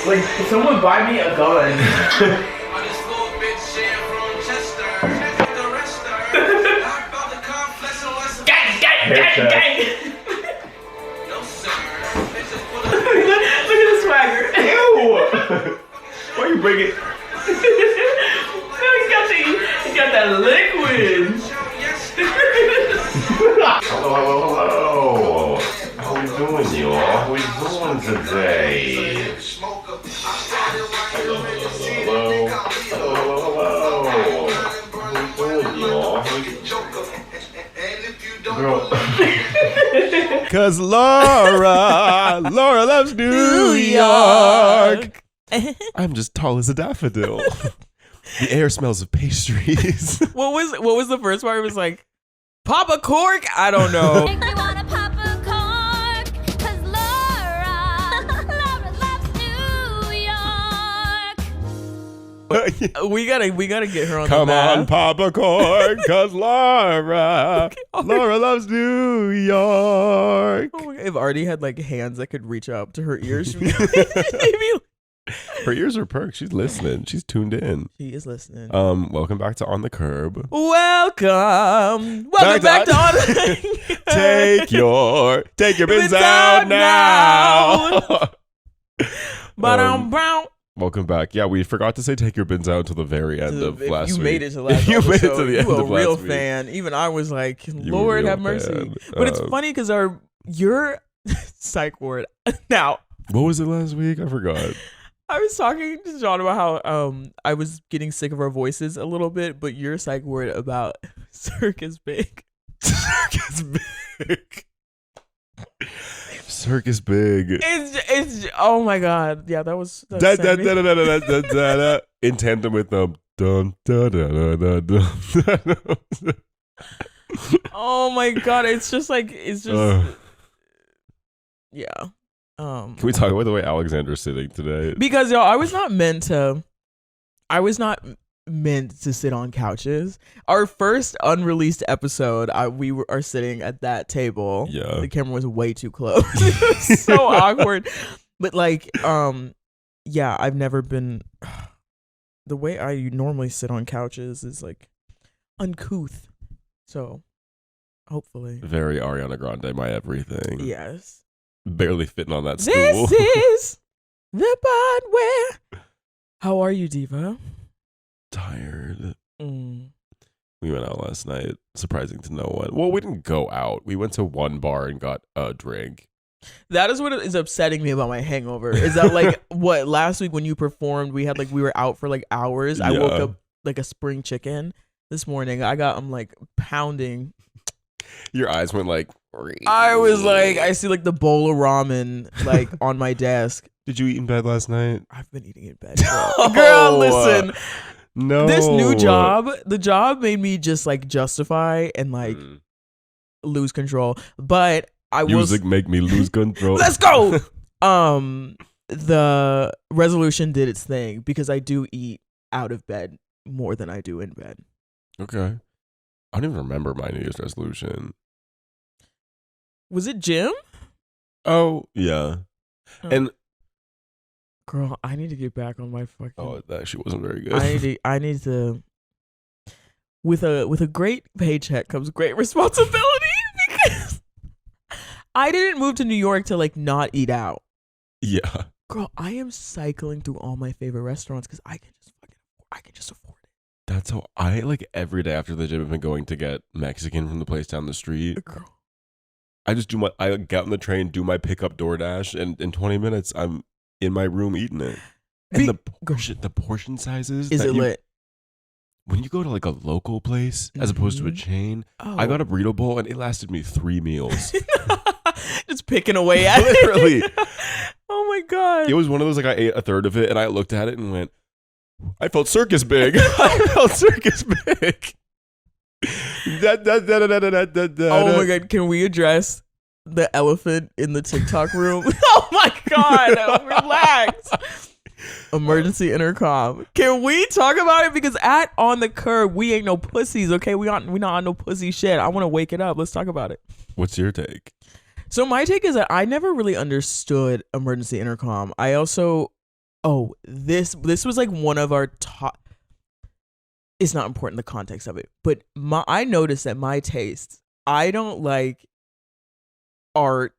Like, someone buy me a gun. Gang. Look at the swagger. Ew! Why you bring it? He's got that liquid. Hello. How we doing, y'all? How we doing today? Hello. How we doing, y'all? Girl. Cause Laura loves New York. I'm just tall as a daffodil. The air smells of pastries. What was the first part? It was like, pop a cork? I don't know. Make me wanna pop a cork, 'cause Laura loves New York. we gotta get her on Come the map. on, pop a cork, cause Laura loves New York. Oh my God, if Artie had like hands that could reach up to her ears, she'd be maybe. Her ears are perked. She's listening. She's tuned in. She is listening. Welcome back to On the Curb. Welcome back to On the Take your bins out now. Welcome back. Yeah, we forgot to say take your bins out until the very end of last week. You made it to last You episode. made it to the end You of a real last week. fan. Even I was like, You a Lord real have mercy. fan. But it's funny because your psych ward. Now, What was it last week? I forgot. I was talking to John about how I was getting sick of our voices a little bit, but your psych word about circus big. Circus big. Circus big. It's oh my God. Yeah, that was In tandem with them. Dun, dun, dun, dun, dun, dun. Oh my God. It's just yeah. Can we talk about the way Alexander's sitting today? Because y'all, I was not meant to sit on couches. Our first unreleased episode, we are sitting at that table. Yeah. The camera was way too close. It was so awkward. But like, yeah, I've never been. The way I normally sit on couches is like uncouth. So, hopefully, Very Ariana Grande, my everything. yes. Barely fitting on that stool. This is the part where. How are you, Diva? Tired. Mm. We went out last night, surprising to no one. Well, we didn't go out. We went to one bar and got a drink. That is what is upsetting me about my hangover. Is that like what last week when you performed, we were out for like hours. I woke Yeah. up like a spring chicken. This morning, I'm like pounding. Your eyes went like. I was like, I see like the bowl of ramen like on my desk. Did you eat in bed last night? I've been eating in bed. Girl, listen. No. This new job, the job made me just like justify and like lose control. But Music make me lose control. Let's go. The resolution did its thing because I do eat out of bed more than I do in bed. Okay. I don't even remember my New Year's resolution. Was it gym? Oh, yeah. Oh. And Girl, I need to get back on my fucking. oh, that actually wasn't very good. I need to. With a great paycheck comes great responsibility because I didn't move to New York to like not eat out. Yeah. Girl, I am cycling through all my favorite restaurants because I can just afford it. That's how I like every day after the gym have been going to get Mexican from the place down the street. Girl. I get on the train, do my pickup DoorDash, and in 20 minutes I'm in my room eating it. And the portion sizes. Is it lit? When you go to like a local place as opposed to a chain, I got a burrito bowl and it lasted me 3 meals. Just picking away at it. Literally. Oh my God. It was one of those like I ate a third of it and I looked at it and went, I felt circus big. I felt circus big. Oh my God. Can we address the elephant in the TikTok room? Oh my God. Relax. Emergency intercom. Can we talk about it? Because at On the Curb, we ain't no pussies, okay? We not on no pussy shit. I want to wake it up. Let's talk about it. What's your take? So my take is that I never really understood emergency intercom. I also Oh, this was like one of our top. It's not important the context of it, but I noticed that my tastes. I don't like art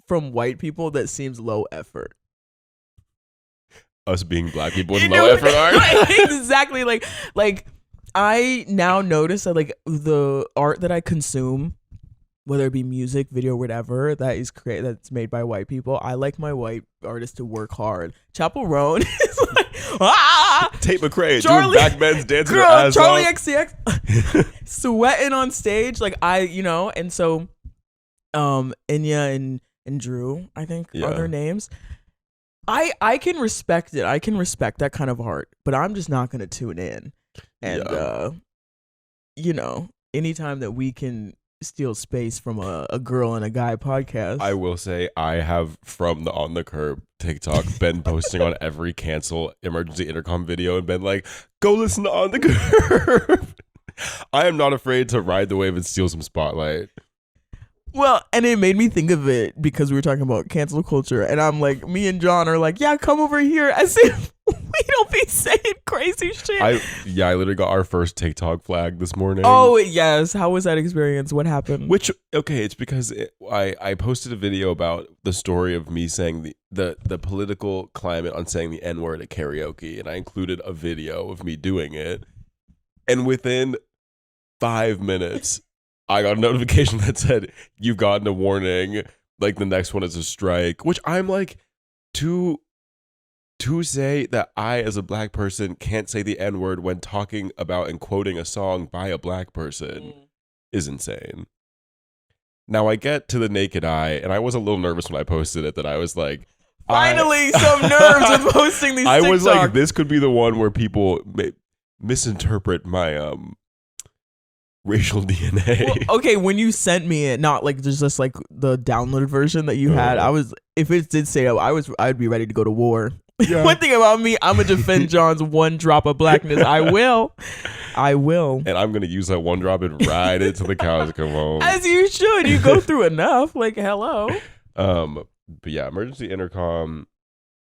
from white people that seems low effort. Us being black people in low effort art. Exactly. Like I now notice that like the art that I consume, whether it be music, video, whatever, that's made by white people. I like my white artists to work hard. Chapel Roan is like, Tate McRae Charlie, doing backbends, dancing her ass Charlie off. XCX sweating on stage. Like and so Inya and Drew, I think are their names. I can respect it. I can respect that kind of art, but I'm just not gonna tune in. And anytime that we can steal space from a girl and a guy podcast. I will say I have, from the On the Curb TikTok, been posting on every cancel emergency intercom video and been like, go listen to On the Curb. I am not afraid to ride the wave and steal some spotlight. Well, and it made me think of it because we were talking about cancel culture, and I'm like, me and John are like, yeah, come over here, as if we don't be saying crazy shit. I literally got our first TikTok flag this morning. Oh yes, how was that experience? What happened? It's because I posted a video about the story of me saying the political climate on saying the N-word at karaoke, and I included a video of me doing it, and within 5 minutes. I got a notification that said, you've gotten a warning. Like, the next one is a strike. Which I'm like, to say that I, as a black person, can't say the N-word when talking about and quoting a song by a black person is insane. Now, I get to the naked eye, and I was a little nervous when I posted it, that I was like... Finally, some nerves with posting these TikToks. I was like, this could be the one where people misinterpret my... racial DNA. Well, okay, when you sent me it, not like just like the downloaded version that you had, I was, if it did say I'd be ready to go to war. Yeah. One thing about me, I'm gonna defend John's one drop of blackness. I will. And I'm gonna use that one drop and ride it till the cows come home. As you should. You go through enough. Like, hello. But yeah, emergency intercom.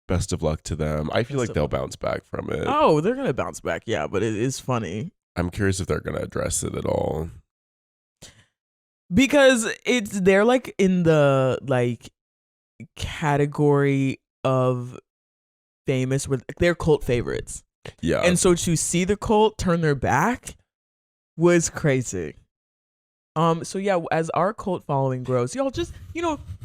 Best of luck to them. I feel like they'll bounce back from it. Oh, they're gonna bounce back. Yeah, but it is funny. I'm curious if they're going to address it at all. Because they're like in the like category of famous, where they're cult favorites. Yeah. And so to see the cult turn their back was crazy. So yeah, as our cult following grows, y'all just,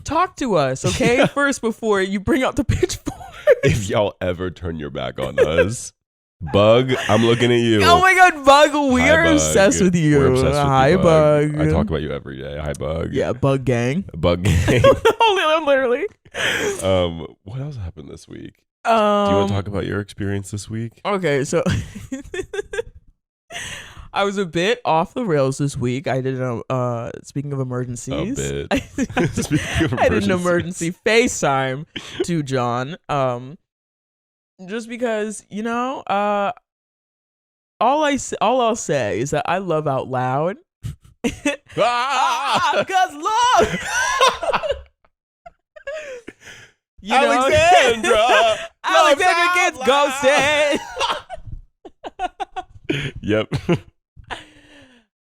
talk to us, okay? Yeah. First, before you bring out the pitchfork. If y'all ever turn your back on us. Bug, I'm looking at you. Oh my God, Bug, we are obsessed with you. We're obsessed with Hi, you, Bug. I talk about you every day. Hi, Bug. Yeah, Bug Gang. Bug Gang. Literally. What else happened this week? Do you want to talk about your experience this week? Okay, so I was a bit off the rails this week. I did speaking of emergencies. A bit. Speaking of emergencies. I did an emergency FaceTime to John. Just because, all I'll say is that I love out loud. Cause love. Alexandra gets ghosted. Yep.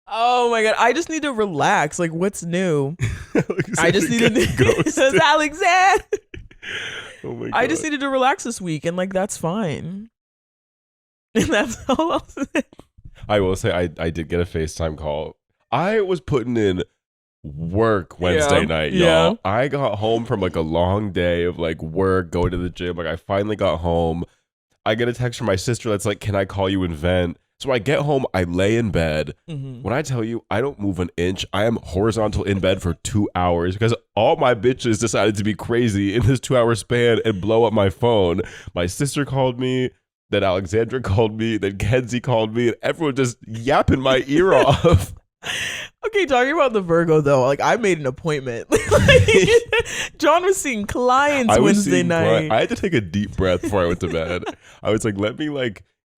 Oh my God, I just need to relax. Like, what's new? I just need to Alexander. Oh my God. I just needed to relax this week, and like that's fine. And that's all I'll say. I will say I did get a FaceTime call. I was putting in work Wednesday night, y'all. Yeah. I got home from like a long day of like work, going to the gym. Like I finally got home. I get a text from my sister that's like, "Can I call you and vent?" So I get home, I lay in bed. Mm-hmm. When I tell you I don't move an inch, I am horizontal in bed for 2 hours because all my bitches decided to be crazy in this 2 hour span and blow up my phone. My sister called me, then Alexandra called me, then Kenzie called me, and everyone just yapping my ear off. Okay, talking about the Virgo though, like I made an appointment. John was seeing clients Wednesday night. I had to take a deep breath before I went to bed. I was like, let me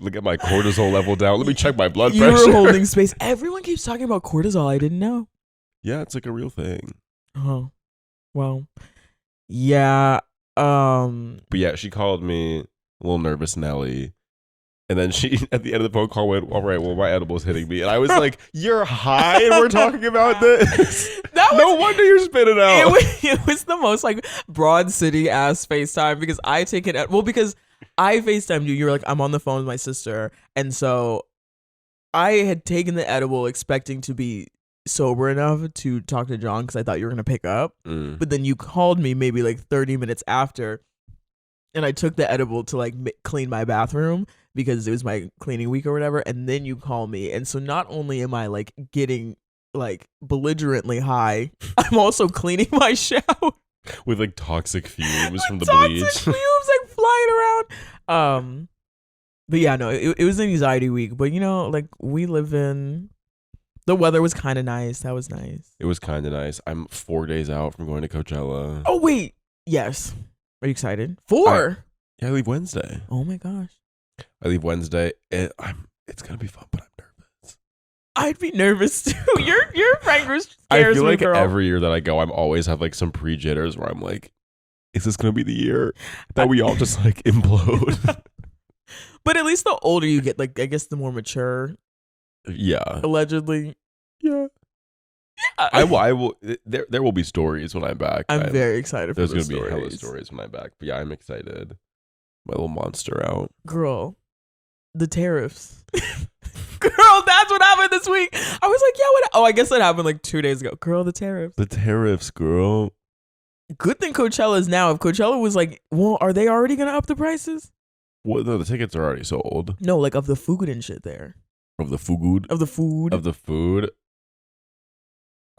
look at my cortisol level down. Let me check my blood pressure. You were holding space. Everyone keeps talking about cortisol. I didn't know. Yeah, it's like a real thing. Oh, well, yeah. But yeah, she called me a little nervous Nelly. And then she, at the end of the phone call, went, all right, well, my edible's hitting me. And I was like, you're high and we're talking about this? No wonder you're spitting out. It was the most like Broad City ass FaceTime because I take it, because I FaceTimed you. You were like, I'm on the phone with my sister. And so I had taken the edible expecting to be sober enough to talk to John because I thought you were going to pick up. But then you called me maybe like 30 minutes after. And I took the edible to like clean my bathroom because it was my cleaning week or whatever. And then you call me. And so not only am I like getting like belligerently high, I'm also cleaning my shower. With like toxic fumes from the toxic bleach. Fumes like flying around. But yeah, no, it was an anxiety week. But you know, like we live in... The weather was kind of nice. That was nice. It was kind of nice. I'm 4 days out from going to Coachella. Oh, wait. Yes. Are you excited? 4? Yeah, I leave Wednesday. Oh my gosh. I leave Wednesday. And it's going to be fun, but I'm nervous. I'd be nervous too. Your fragrance scares I feel me, like girl. every year that I go, I'm always have like some pre-jitters where I'm like, is this going to be the year that we all just like implode? But at least the older you get, like I guess the more mature. Yeah. Allegedly. Yeah. I will. There will be stories when I'm back. I'm very excited for There's those going to be hella stories. stories when I'm back. But yeah, I'm excited. My little monster out. Girl, the tariffs. Girl, that's what happened this week. I was like, yeah, what? Oh, I guess that happened like 2 days ago. Girl, the tariffs. The tariffs, girl. Good thing Coachella is now. If Coachella was like, well, are they already going to up the prices? Well, no, the tickets are already sold. No, like of the food and shit there. Of the food? Of the food. Of the food?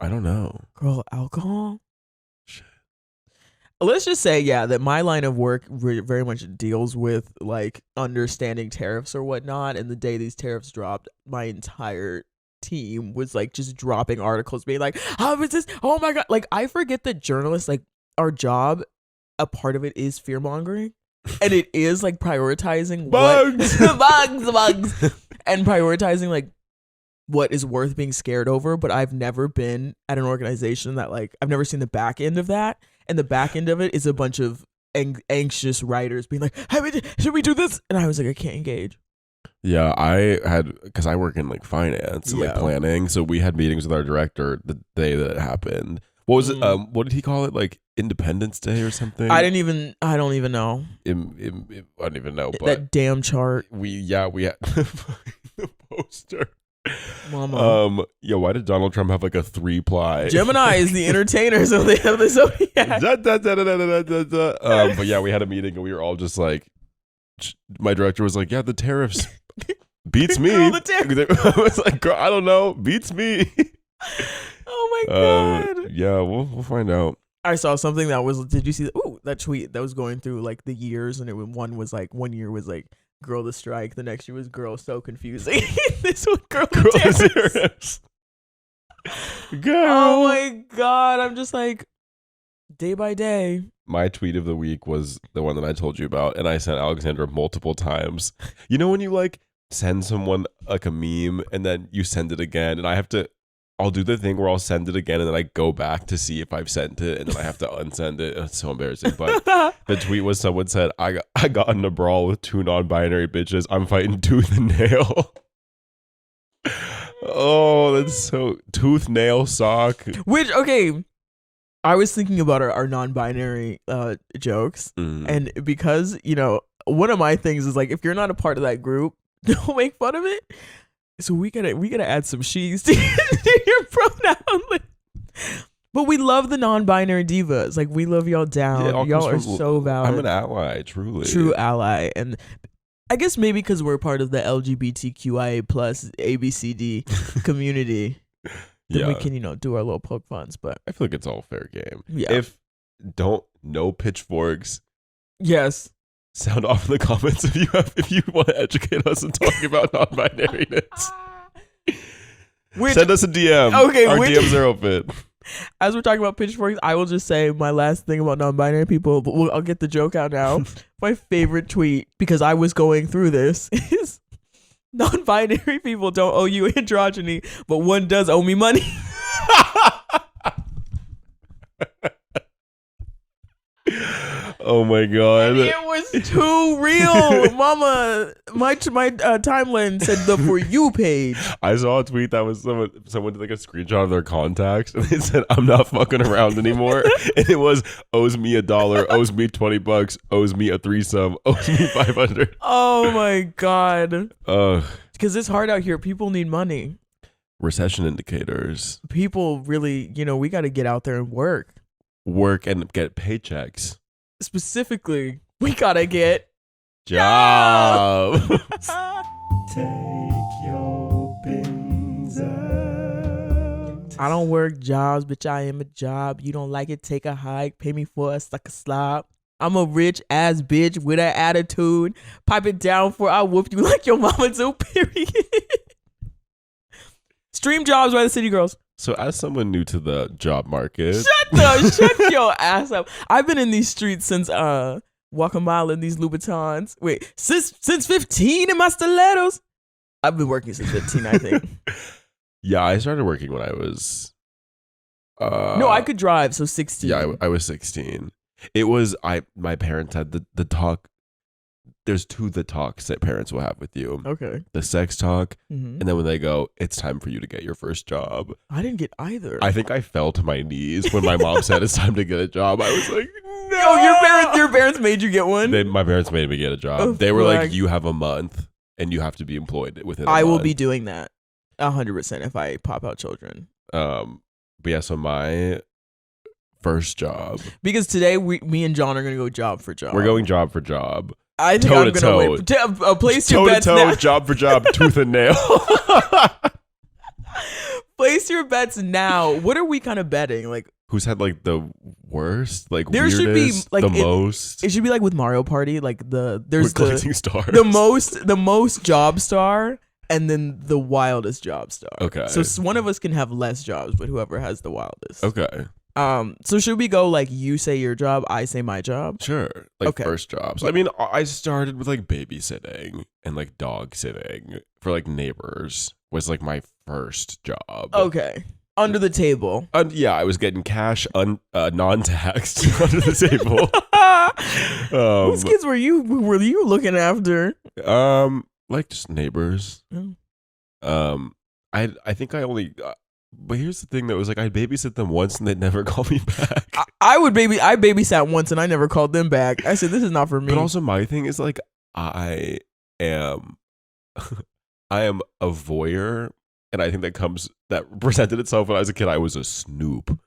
I don't know. Girl, alcohol? Shit. Let's just say, yeah, that my line of work very much deals with like understanding tariffs or whatnot. And the day these tariffs dropped, my entire team was like just dropping articles being like, how is this? Oh my God. Like I forget that journalists, like our job, a part of it is fear mongering. And it is like prioritizing bugs. bugs and prioritizing like what is worth being scared over. But I've never been at an organization that like I've never seen the back end of that. And the back end of it is a bunch of anxious writers being like, hey, should we do this? And I was like, I can't engage. Yeah, I had, because I work in like finance and like planning. So we had meetings with our director the day that it happened. What was it? What did he call it? Like Independence Day or something? I don't even know. I don't even know. But that damn chart. We had the poster. Mama. Yeah, why did Donald Trump have like a 3-ply? Gemini is the entertainer, so they have the zodiac. But yeah, we had a meeting and we were all just like, my director was like, yeah, the tariffs beats me. Girl, the tariffs. I was like, girl, I don't know, beats me. Oh my God. Yeah, we'll find out. I saw something that was, did you see that tweet that was going through like the years, and one year was like girl the strike, the next year was girl so confusing. This one girl the tariffs. Girl. Oh my God. I'm just like day by day. My tweet of the week was the one that I told you about, and I sent Alexandra multiple times. You know when you like send someone like a meme and then you send it again, and I'll do the thing where I'll send it again and then I go back to see if I've sent it and then I have to unsend it. It's so embarrassing. But the tweet was someone said, I got in a brawl with 2 non-binary bitches. I'm fighting tooth and nail. Oh, that's so tooth, nail, sock. Which, okay, I was thinking about our non-binary jokes. And because, you know, one of my things is like, if you're not a part of that group, don't make fun of it. So we gotta add some she's to your pronoun list. But we love the non-binary divas. Like we love y'all down. Yeah, y'all are so valid. I'm an ally, truly. True ally. And I guess maybe because we're part of the LGBTQIA plus ABCD community, then we can, do our little poke funs. But I feel like it's all fair game. Yeah. No pitchforks. Yes. Sound off in the comments if you want to educate us and talk about non-binariness. Send us a DM. Okay, our DMs are open. As we're talking about pitchforks, I will just say my last thing about non-binary people. But I'll get the joke out now. My favorite tweet, because I was going through this, is non-binary people don't owe you androgyny, but one does owe me money. Oh my god. It was too real, Mama. My timeline said the For You page. I saw a tweet that was someone did like a screenshot of their contacts and they said, I'm not fucking around anymore. And it was owes me $1, owes me $20, owes me a threesome, owes me 500. Oh my god. Ugh. Because it's hard out here. People need money. Recession indicators. People really, we got to get out there and work. Work and get paychecks. Specifically, we got to get Job. Take your binz out. I don't work jobs, bitch. I am a job. You don't like it? Take a hike. Pay me for a suck a slop. I'm a rich ass bitch with an attitude. Pipe it down for I whoop you like your mama do. Period. Stream Jobs by the City Girls. So as someone new to the job market. Shut your ass up. I've been in these streets since walk a mile in these Louboutins. Wait, since 15 in my stilettos. I've been working since 15, I think. Yeah, I started working when I was no, I could drive, so 16. Yeah, I was 16. It was my parents had the talk. There's the talks that parents will have with you. Okay. The sex talk, Mm-hmm. and then when they go, it's time for you to get your first job. I didn't get either. I think I fell to my knees when my mom said it's time to get a job. I was like, no. Oh, your parents made you get one? My parents made me get a job. Oh, they were fuck. like, you have a month and you have to be employed within a I will month. be doing that 100% if I pop out children. But yeah, so my first job. Because today me and John are gonna go job for job. We're going job for job. I think toe I'm to gonna toe. wait. Place your Toe to bets toe, now. job for job, tooth and nail. Place your bets now. What are we kind of betting? Like Who's had like the worst, like there weirdest, should be like the most? It should be like with Mario Party. Like We're there's collecting stars. the most job star and then the wildest job star. Okay. So one of us can have less jobs, but whoever has the wildest. Okay. So should we go like you say your job, I say my job? Sure. Like Okay. first jobs. I mean, I started with like babysitting and like dog sitting for like neighbors was like my first job. Okay. Under the table. Yeah, I was getting cash non-taxed under the table. Whose kids were you looking after? Like just neighbors. Oh. I think I only. But here's the thing that was like I babysit them once and they'd never call me back. I babysat once and I never called them back. I said this is not for me. But also my thing is like I am a voyeur, and I think that presented itself when I was a kid. I was a snoop.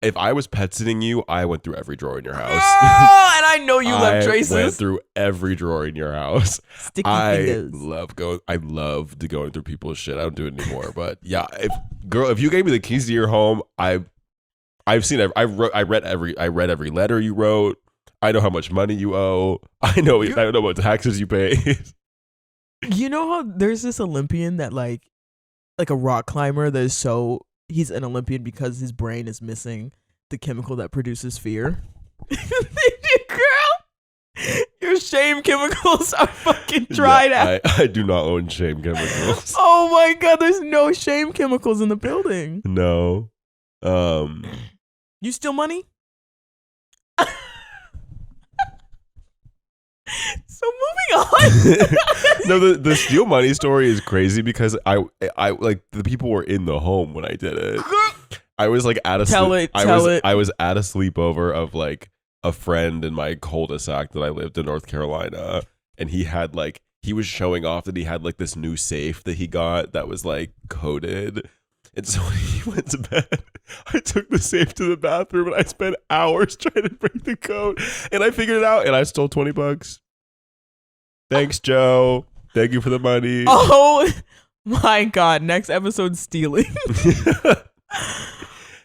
If I was pet sitting you, I went through every drawer in your house. Oh, and I know you left traces. I went through every drawer in your house. Sticky I fingers. loved going through people's shit. I don't do it anymore. But yeah, if you gave me the keys to your home, I've seen I read every letter you wrote. I know how much money you owe. I know what taxes you pay. You know how there's this Olympian that like a rock climber that is he's an Olympian because his brain is missing the chemical that produces fear. Girl, your shame chemicals are fucking dried out. I do not own shame chemicals. Oh my god, there's no shame chemicals in the building. No. You steal money? So moving on. No, the steal money story is crazy because I like the people were in the home when I did it. I was like at a Tell it. I was at a sleepover of like a friend in my cul-de-sac that I lived in North Carolina, and he was showing off that he had like this new safe that he got that was like coded. And so when he went to bed, I took the safe to the bathroom and I spent hours trying to break the code, and I figured it out and I stole $20. Thanks, Joe. Thank you for the money. Oh my god, next episode stealing.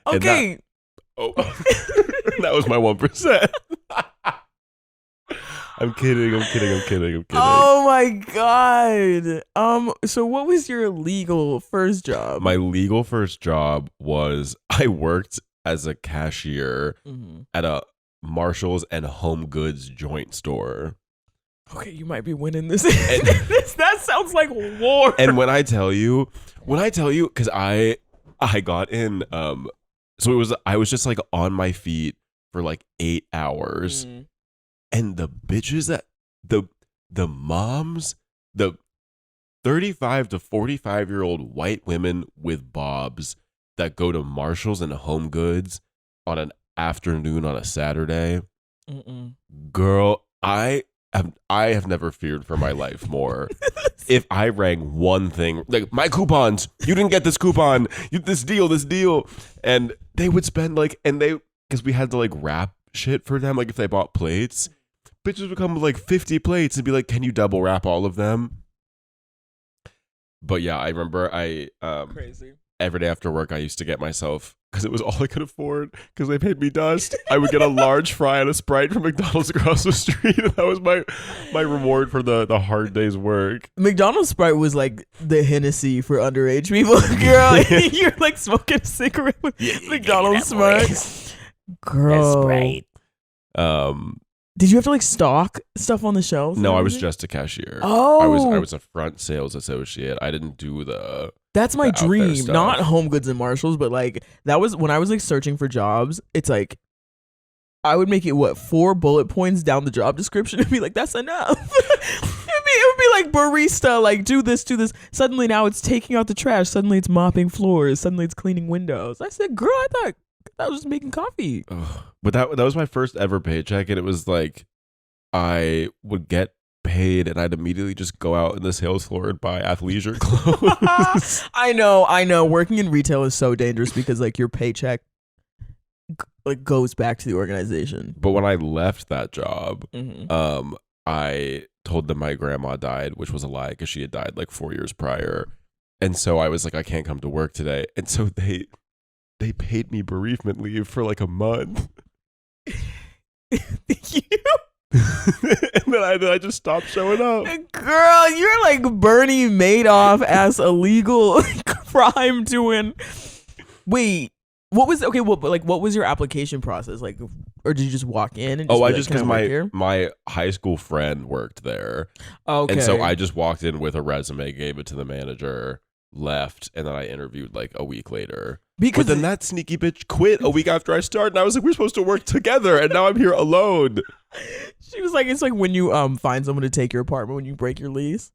Okay. That was my 1%. I'm kidding. Oh my god. So what was your legal first job? My legal first job was I worked as a cashier at a Marshalls and Home Goods joint store. Okay, you might be winning this. That sounds like war. And when I tell you, because I got in, so I was just like on my feet for like 8 hours. And the bitches that the moms, the 35 to 45-year-old white women with bobs that go to Marshalls and Home Goods on an afternoon on a Saturday. Girl, I have never feared for my life more. If I rang one thing, like my coupons, you didn't get this coupon, this deal, and they would spend because we had to like wrap shit for them, like if they bought plates, bitches would come with like 50 plates and be like, can you double wrap all of them? But yeah, I remember Crazy. every day after work, I used to get myself, because it was all I could afford, because they paid me dust, I would get a large fry and a Sprite from McDonald's across the street, and that was my reward for the hard day's work. McDonald's Sprite was like the Hennessy for underage people. Girl, you're like smoking a cigarette with McDonald's Sprite. Girl. Sprite. Did you have to like stock stuff on the shelves? No, I was just a cashier. Oh. I was a front sales associate. I didn't do That's my the out there dream. stuff. Not Home Goods and Marshalls, but like that was when I was like searching for jobs. It's like I would make it 4 bullet points down the job description and be like, that's enough. it would be like barista, like do this. Suddenly now it's taking out the trash. Suddenly it's mopping floors. Suddenly it's cleaning windows. I said, girl, I thought I was just making coffee. Ugh. But that was my first ever paycheck, and it was like I would get paid and I'd immediately just go out in the sales floor and buy athleisure clothes. I know. Working in retail is so dangerous because like your paycheck like goes back to the organization. But when I left that job, Mm-hmm. I told them my grandma died, which was a lie because she had died like 4 years prior. And so I was like, I can't come to work today. And so they paid me bereavement leave for like a month. And then I just stopped showing up. Girl, you're like Bernie Madoff ass illegal crime doing. Wait, what was your application process like, or did you just walk in? And Because my high school friend worked there. Okay, And so I just walked in with a resume, gave it to the manager, left, and then I interviewed like a week later. because But then that sneaky bitch quit a week after I started, and I was like, we're supposed to work together, and now I'm here alone. she was like, it's like when you find someone to take your apartment when you break your lease.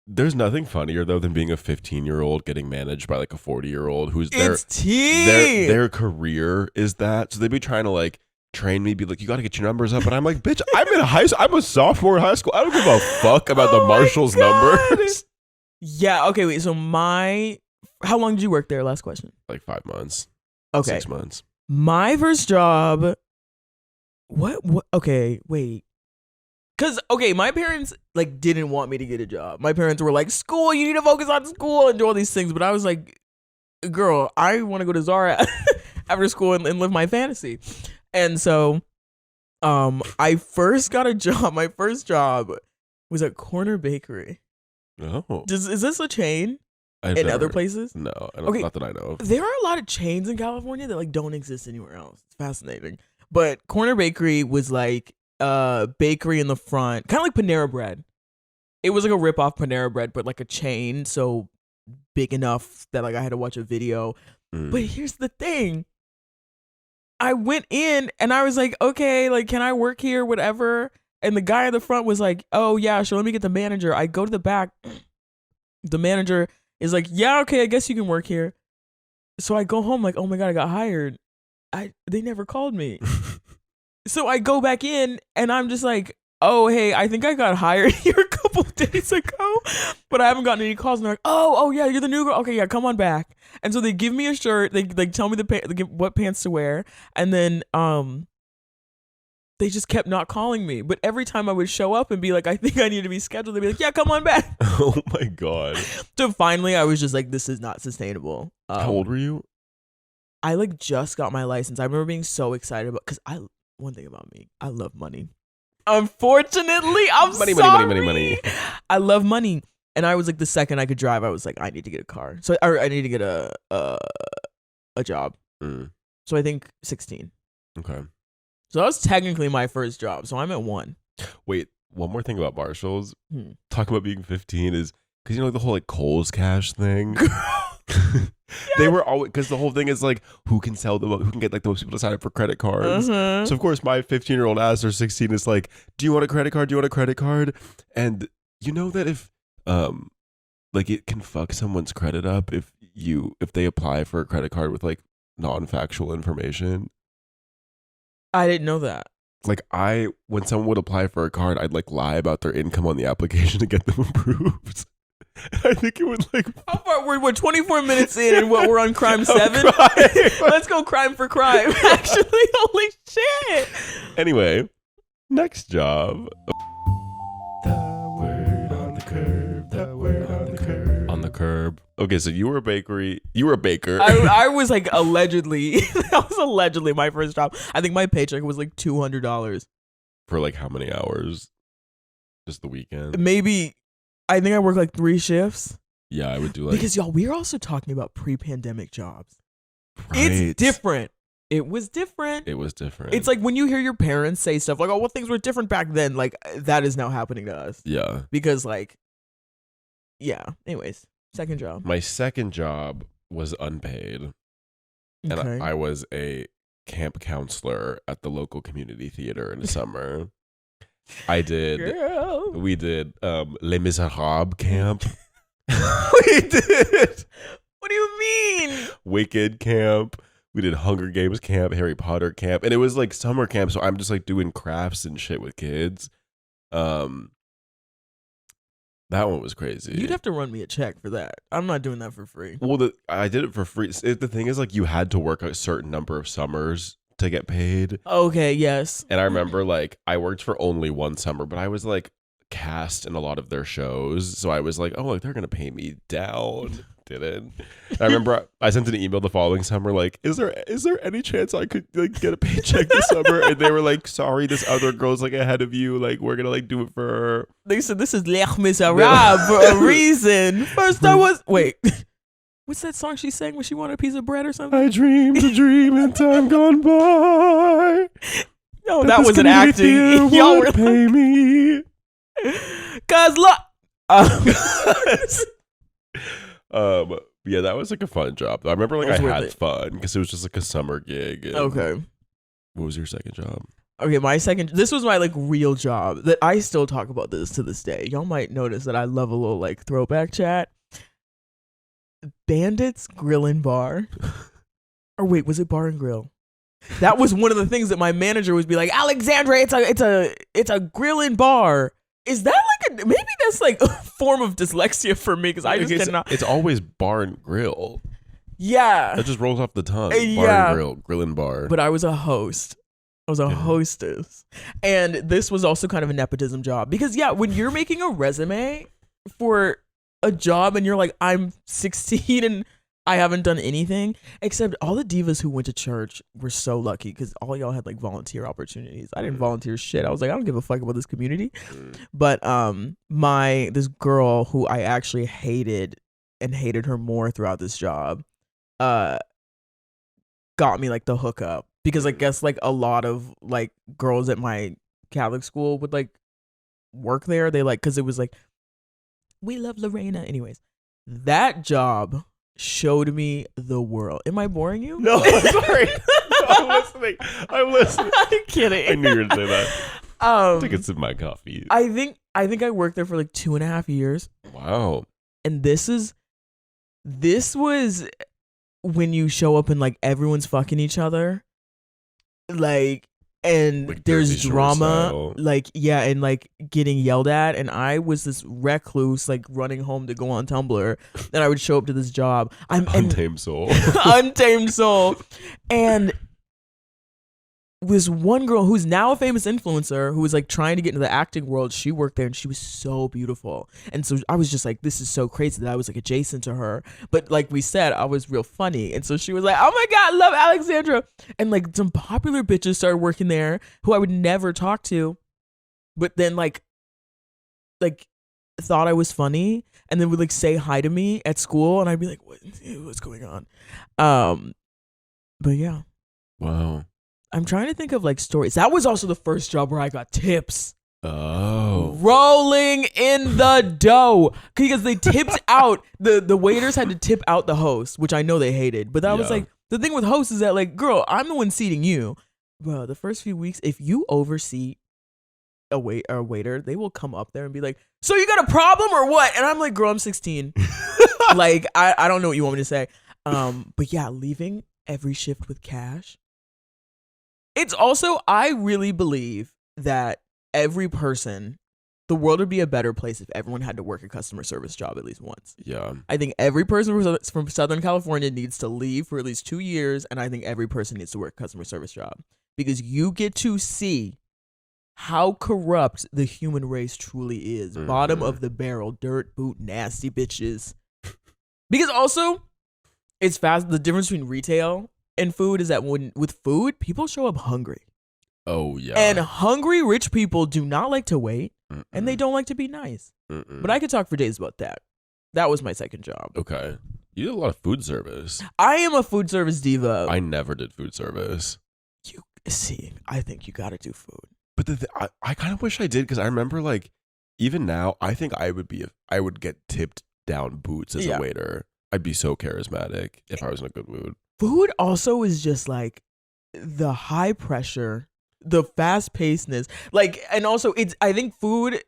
There's nothing funnier though than being a 15-year-old getting managed by like a 40-year-old who's It's tea. their career is that. So they'd be trying to like train me, be like, you got to get your numbers up, and I'm like, bitch, I'm in high school. I'm a sophomore in high school. I don't give a fuck about the Marshall's numbers. Yeah. Okay. Wait. So how long did you work there? Last question. Like 5 months. Okay. 6 months. My first job. What? Okay. Wait. Cause my parents like didn't want me to get a job. My parents were like, school, you need to focus on school and do all these things. But I was like, girl, I want to go to Zara after school and live my fantasy. And so, I first got a job. My first job was at Corner Bakery. Oh. Is this a chain I've in never- other places? No, Okay. not that I know of. There are a lot of chains in California that like don't exist anywhere else. It's fascinating. But Corner Bakery was like bakery in the front, kind of like Panera Bread. It was like a rip-off Panera Bread, but like a chain, so big enough that like I had to watch a video. But here's the thing. I went in and I was like, okay, like, can I work here, whatever? And the guy in the front was like, oh yeah, sure, let me get the manager. I go to the back. The manager is like, yeah, okay, I guess you can work here. So I go home like, oh my God, I got hired. They never called me. So I go back in and I'm just like, oh, hey, I think I got hired here a couple days ago, but I haven't gotten any calls. And they're like, oh yeah, you're the new girl. Okay, yeah, come on back. And so they give me a shirt. They like tell me what pants to wear. And then they just kept not calling me. But every time I would show up and be like, I think I need to be scheduled, they'd be like, yeah, come on back. Oh my God. So finally I was just like, this is not sustainable. How old were you? I like just got my license. I remember being so excited because one thing about me, I love money. Unfortunately, I'm Money. I love money. And I was like, the second I could drive, I was like, I need to get a car. So I need to get a job. So I think 16. Okay. So that was technically my first job. So I'm at 1. Wait, one more thing about Marshalls. Talking about being 15 is because you know the whole like Kohl's Cash thing. They were always, because the whole thing is like, who can get like the most people to sign up for credit cards. Uh-huh. So of course my 15-year-old ass or 16 is like, do you want a credit card? Do you want a credit card? And you know that if like it can fuck someone's credit up if they apply for a credit card with like non-factual information. I didn't know that. Like when someone would apply for a card, I'd like lie about their income on the application to get them approved. I think it would like. How far? We're 24 minutes in, and we're on crime 7. Let's go crime for crime. Actually, holy shit. Anyway, next job. The word on the curb. The word on the curb. On the curb. Okay, so you were a bakery. You were a baker. I was like allegedly. That was allegedly my first job. I think my paycheck was like $200 For like how many hours? Just the weekend. Maybe. I think I worked like 3 shifts. Yeah, I would do like. Because y'all, we're also talking about pre-pandemic jobs. Right. It's different. It was different. It was different. It's like when you hear your parents say stuff like, "Oh, well, things were different back then." Like that is now happening to us. Yeah. Because like, yeah. Anyways, second job. My second job was unpaid, and Okay. I was a camp counselor at the local community theater in the summer. I did. Girl. We did Les Miserables camp. We did What do you mean? Wicked camp. We did Hunger Games camp, Harry Potter camp, and it was like summer camp. So I'm just like doing crafts and shit with kids. That one was crazy. You'd have to run me a check for that. I'm not doing that for free. Well, I did it for free. The thing is, like, you had to work a certain number of summers to get paid. Okay, yes. And I remember, like, I worked for only one summer, but I was like cast in a lot of their shows. So I was like, oh, like, they're gonna pay me down. Didn't. And I remember I sent an email the following summer, like, is there any chance I could like get a paycheck this summer? And they were like, sorry, this other girl's like ahead of you. Like, we're gonna like do it for her. They said this is Les Miserables for a reason. First I was wait. What's that song she sang when she wanted a piece of bread or something? I dreamed a dream in time gone by. No, that wasn't acting. Y'all were pay me. Cause look. Yeah, that was like a fun job. I remember like It was I worth had it. fun because it was just like a summer gig. And Okay. What was your second job? Okay, this was my like real job that I still talk about this to this day. Y'all might notice that I love a little like throwback chat. Bandits Grill and Bar. Or wait, was it Bar and Grill? That was one of the things that my manager would be like, Alexandra, it's a grill and bar. Is that like maybe that's like a form of dyslexia for me because I just cannot. It's always bar and grill. Yeah. That just rolls off the tongue. Yeah. Bar and grill and bar. But I was a host. I was a hostess. And this was also kind of a nepotism job. Because yeah, when you're making a resume for a job and you're like, I'm 16 and I haven't done anything, except all the divas who went to church were so lucky because all y'all had like volunteer opportunities. I didn't volunteer shit. I was like, I don't give a fuck about this community. But this girl who I actually hated and hated her more throughout this job got me like the hookup because I guess like a lot of like girls at my Catholic school would like work there. They like, because it was like, we love Lorena. Anyways, that job showed me the world. Am I boring you? No, sorry. No, I'm listening. I'm kidding. I knew you were gonna say that. Take a sip of my coffee. I think I worked there for like 2.5 years. Wow. And this was when you show up and like everyone's fucking each other. Like, and Like there's Jersey Shore drama, style. like, yeah, and like getting yelled at. And I was this recluse, like running home to go on Tumblr. Then I would show up to this job. Untamed soul. Untamed soul. And was one girl who's now a famous influencer who was like trying to get into the acting world. She worked there and she was so beautiful. And so I was just like, this is so crazy that I was like adjacent to her. But like we said, I was real funny. And so she was like, oh my God, I love Alexandra. And like some popular bitches started working there who I would never talk to. But then like thought I was funny and then would like say hi to me at school. And I'd be like, what's going on? But yeah. Wow. I'm trying to think of like stories. That was also the first job where I got tips. Oh. rolling in the dough because they tipped out the waiters had to tip out the host, which I know they hated. But that was Yeah. like the thing with hosts is that like, girl, I'm the one seating you. Bro, the first few weeks, if you overseat a waiter, they will come up there and be like, so you got a problem or what? And I'm like, girl, I'm 16. Like, I don't know what you want me to say. But yeah, leaving every shift with cash. It's also, I really believe that every person, the world would be a better place if everyone had to work a customer service job at least once. Yeah. I think every person from Southern California needs to leave for at least 2 years, and I think every person needs to work a customer service job because you get to see how corrupt the human race truly is. Mhm. Bottom of the barrel, dirt boot, nasty bitches. Because also, it's fast. The difference between retail and food is that with food, people show up hungry. Oh, yeah. And hungry rich people do not like to wait, and they don't like to be nice. Mm-mm. But I could talk for days about that. That was my second job. Okay. You did a lot of food service. I am a food service diva. I never did food service. You see, I think you got to do food. But I kind of wish I did because I remember like even now I think I would get tipped down boots as Yeah. a waiter. I'd be so charismatic if I was in a good mood. Food also is just like the high pressure, the fast pacedness. Like, and also I think food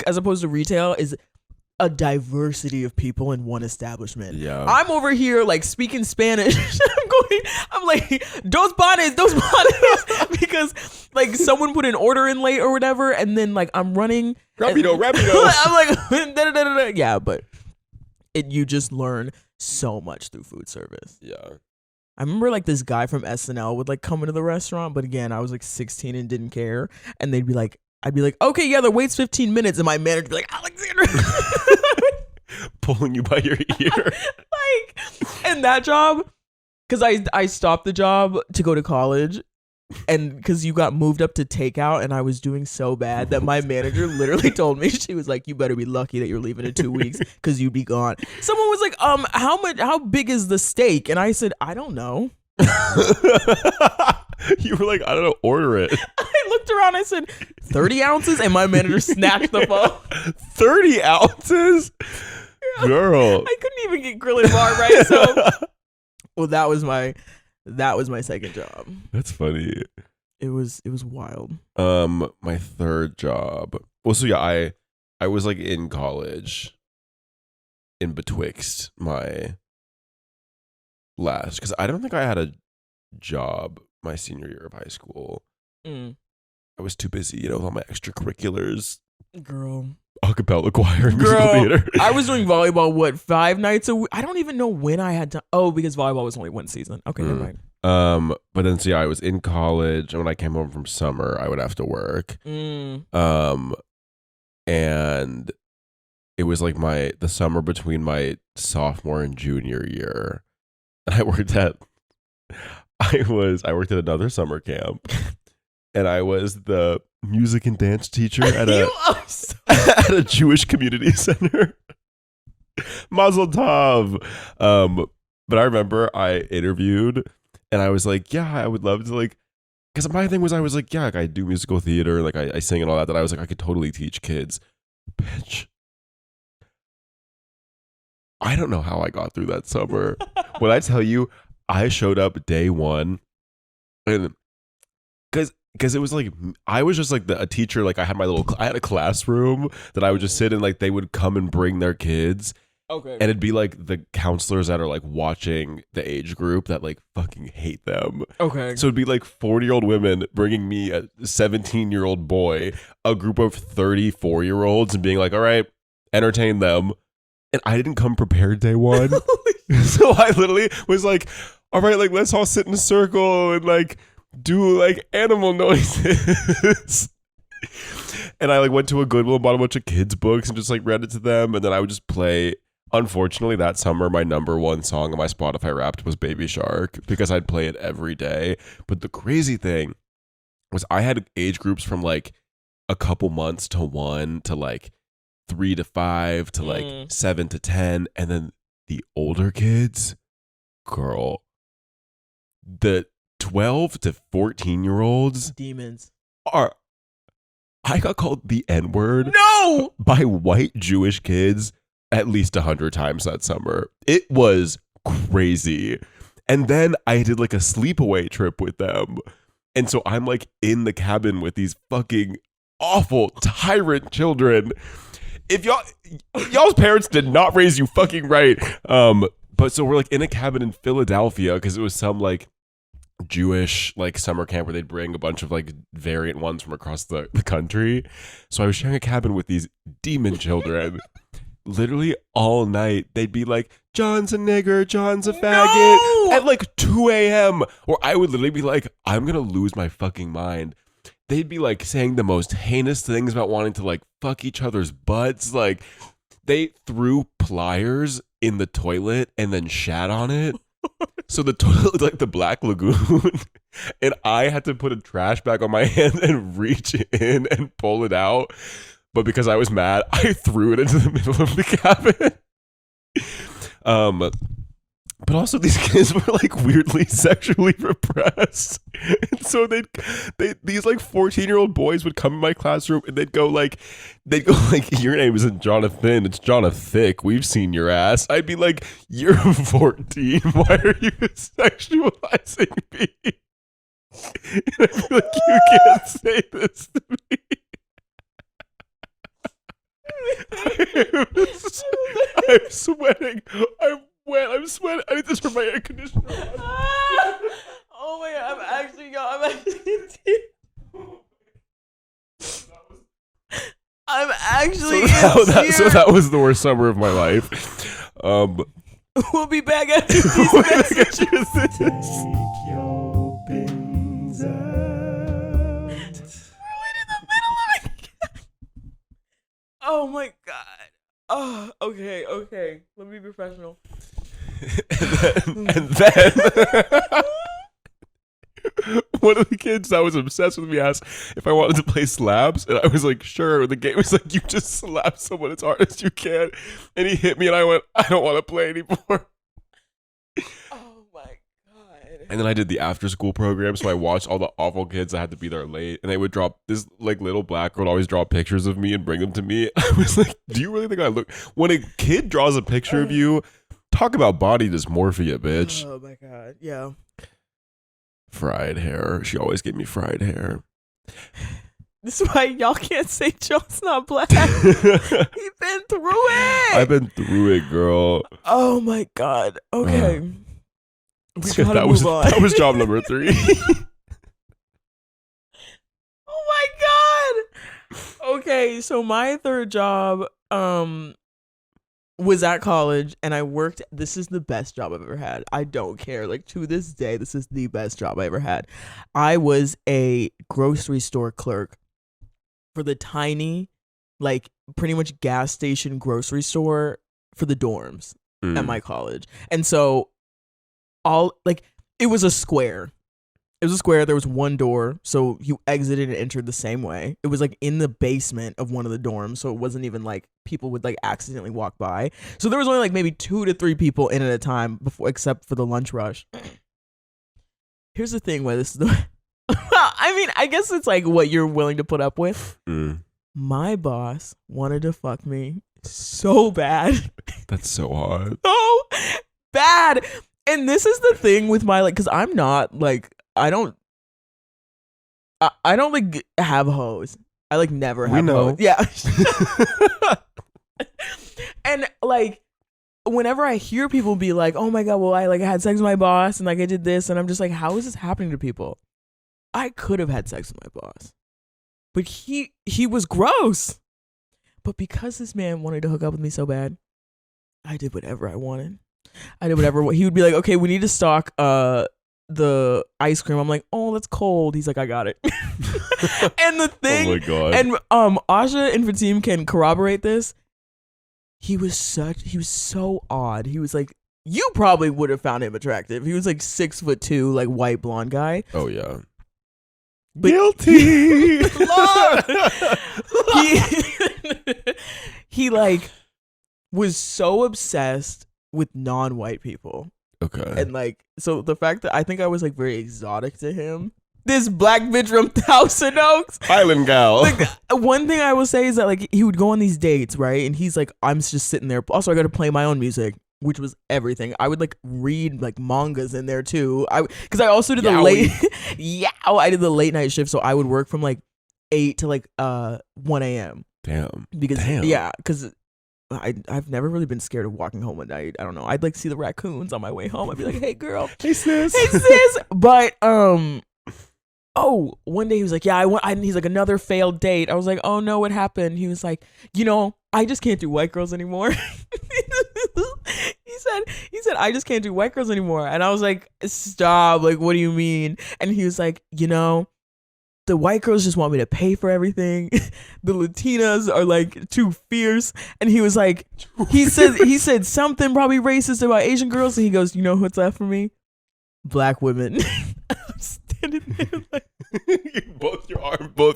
as opposed to retail is a diversity of people in one establishment. Yeah. I'm over here like speaking Spanish. I'm like, dos panes, because like someone put an order in late or whatever, and then like I'm running. Rapido. I'm like, da-da-da-da-da. Yeah, but you just learn so much through food service. Yeah. I remember like this guy from SNL would like come into the restaurant, but again, I was like 16 and didn't care, and I'd be like, okay, yeah, the wait's 15 minutes, and my manager'd be like, Alexander. Pulling you by your ear. Like, and that job, because I stopped the job to go to college, and because you got moved up to takeout, and I was doing so bad that my manager literally told me, she was like, you better be lucky that you're leaving in 2 weeks because you'd be gone. Someone was like, how big is the steak? And I said, I don't know. You were like, I don't know, order it. I looked around, I said, 30 ounces? And my manager snatched the phone. 30 ounces? Girl. I couldn't even get grill and bar right. So, well, that was my second job. That's funny. It was wild. My third job. Well, so yeah, I was like in college in betwixt my last, because I don't think I had a job my senior year of high school. Mm. I was too busy, with all my extracurriculars, Girl. acapella choir, and musical theater. I was doing volleyball, 5 nights a week? I don't even know when I had to. Oh, because volleyball was only one season. Okay, never mind. But then so yeah, I was in college, and when I came home from summer, I would have to work. And it was like the summer between my sophomore and junior year. And I worked at another summer camp, and I was the music and dance teacher at at a Jewish community center. Mazel tov. But I remember I interviewed, and I was like, yeah, I would love to, like, because my thing was, I was like, yeah, like, I do musical theater, like I sing and all that I was like, I could totally teach kids. Bitch, I don't know how I got through that summer. When I tell you, I showed up day one, and because it was like, I was just like a teacher. Like I had a classroom that I would just sit in. Like they would come and bring their kids. Okay. And it'd be like the counselors that are like watching the age group that like fucking hate them. Okay. So it'd be like 40-year-old women bringing me a 17-year-old boy, a group of 34-year-olds, and being like, all right, entertain them. And I didn't come prepared day one. So I literally was like, all right, like let's all sit in a circle and like do like animal noises. And I like went to a Goodwill and bought a bunch of kids books and just like read it to them. And then I would just play. Unfortunately, that summer, my number one song on my Spotify Wrapped was Baby Shark, because I'd play it every day. But the crazy thing was I had age groups from like a couple months to 1 to like 3 to 5 to like 7 to 10. And then the older kids, girl, the 12 to 14-year-olds demons are I got called the N-word No. by white Jewish kids at least 100 times that summer. It was crazy. And then I did like a sleepaway trip with them. And so I'm like in the cabin with these fucking awful tyrant children. If y'all's parents did not raise you fucking right. But so we're like in a cabin in Philadelphia because it was some like Jewish like summer camp where they'd bring a bunch of like variant ones from across the country. So I was sharing a cabin with these demon children. Literally all night they'd be like, John's a nigger, John's a faggot at like 2 a.m. Or I would literally be like, I'm gonna lose my fucking mind. They'd be like saying the most heinous things about wanting to like fuck each other's butts. Like they threw pliers in the toilet and then shat on it. So the toilet looked like the Black Lagoon. And I had to put a trash bag on my hand and reach in and pull it out. But because I was mad, I threw it into the middle of the cabin. But also these kids were like weirdly sexually repressed. And so these like 14-year-old boys would come in my classroom and they'd go like, your name isn't Jonathan, it's Jonathan. We've seen your ass. I'd be like, you're 14. Why are you sexualizing me? And I'd be like, you can't say this to me. I'm sweating. I'm wet. I'm sweating. I need to turn my air conditioner on. Oh my god! I'm actually. So that was the worst summer of my life. We'll be back after these messages. Oh my god. Oh, okay. Let me be professional. and then one of the kids that was obsessed with me asked if I wanted to play slabs, and I was like, sure. The game was like, you just slap someone as hard as you can, and he hit me, and I went, I don't want to play anymore. Oh my god. And then I did the after school program, so I watched all the awful kids that had to be there late, and they would drop this like little black girl would always draw pictures of me and bring them to me. I was like, do you really think I look? When a kid draws a picture of you, talk about body dysmorphia, bitch. Oh my god. Yeah. Fried hair. She always gave me fried hair. This is why y'all can't say John's not black. He been through it. I've been through it, girl. Oh my god. Okay. We gotta that move on. That was job number 3. Oh my god. Okay, so my third job was at college, and I worked. This is the best job I've ever had. I don't care. Like, to this day, this is the best job I ever had. I was a grocery store clerk for the tiny, like, pretty much gas station grocery store for the dorms at my college. And so it was a square. It was a square. There was one door, so you exited and entered the same way. It was like in the basement of one of the dorms, so it wasn't even like people would like accidentally walk by. So there was only like maybe 2 to 3 people in at a time before, except for the lunch rush. Here's the thing where this is the I mean, I guess it's like what you're willing to put up with. My boss wanted to fuck me so bad. That's so hard. So bad. And this is the thing with my like, because I'm not like, I don't like have hoes. I like never have hoes. Yeah. And like whenever I hear people be like, oh my god, well I had sex with my boss and like I did this, and I'm just like, how is this happening to people? I could have had sex with my boss, but he was gross. But because this man wanted to hook up with me so bad, I did whatever I wanted. I did whatever. He would be like, okay, we need to stock the ice cream. I'm like, oh, that's cold. He's like, I got it. And the thing, oh my god. and Asha and Fatim can corroborate this. He was so odd. He was like, you probably would have found him attractive. He was like 6'2", like white blonde guy. Oh yeah. But guilty. he like was so obsessed with non-white people. Okay. And like, so the fact that I think I was like very exotic to him, this black bitch from Thousand Oaks. Island gal. Like, one thing I will say is that like he would go on these dates, right? And he's like, I'm just sitting there. Also, I got to play my own music, which was everything. I would like read like mangas in there too. Because I also did the late, I did the late night shift, so I would work from like 8 to like 1 a.m. Damn. Because because I've never really been scared of walking home at night. I don't know. I'd like see the raccoons on my way home. I'd be like, hey girl, Hey sis. hey sis. But one day he was like, yeah, he's like, another failed date. I was like, oh no, what happened? He was like, I just can't do white girls anymore. He said, I just can't do white girls anymore. And I was like, stop. Like, what do you mean? And he was like, the white girls just want me to pay for everything. The Latinas are like too fierce. And he was like, he said something probably racist about Asian girls. And he goes, what's left for me? Black women. I'm standing there like both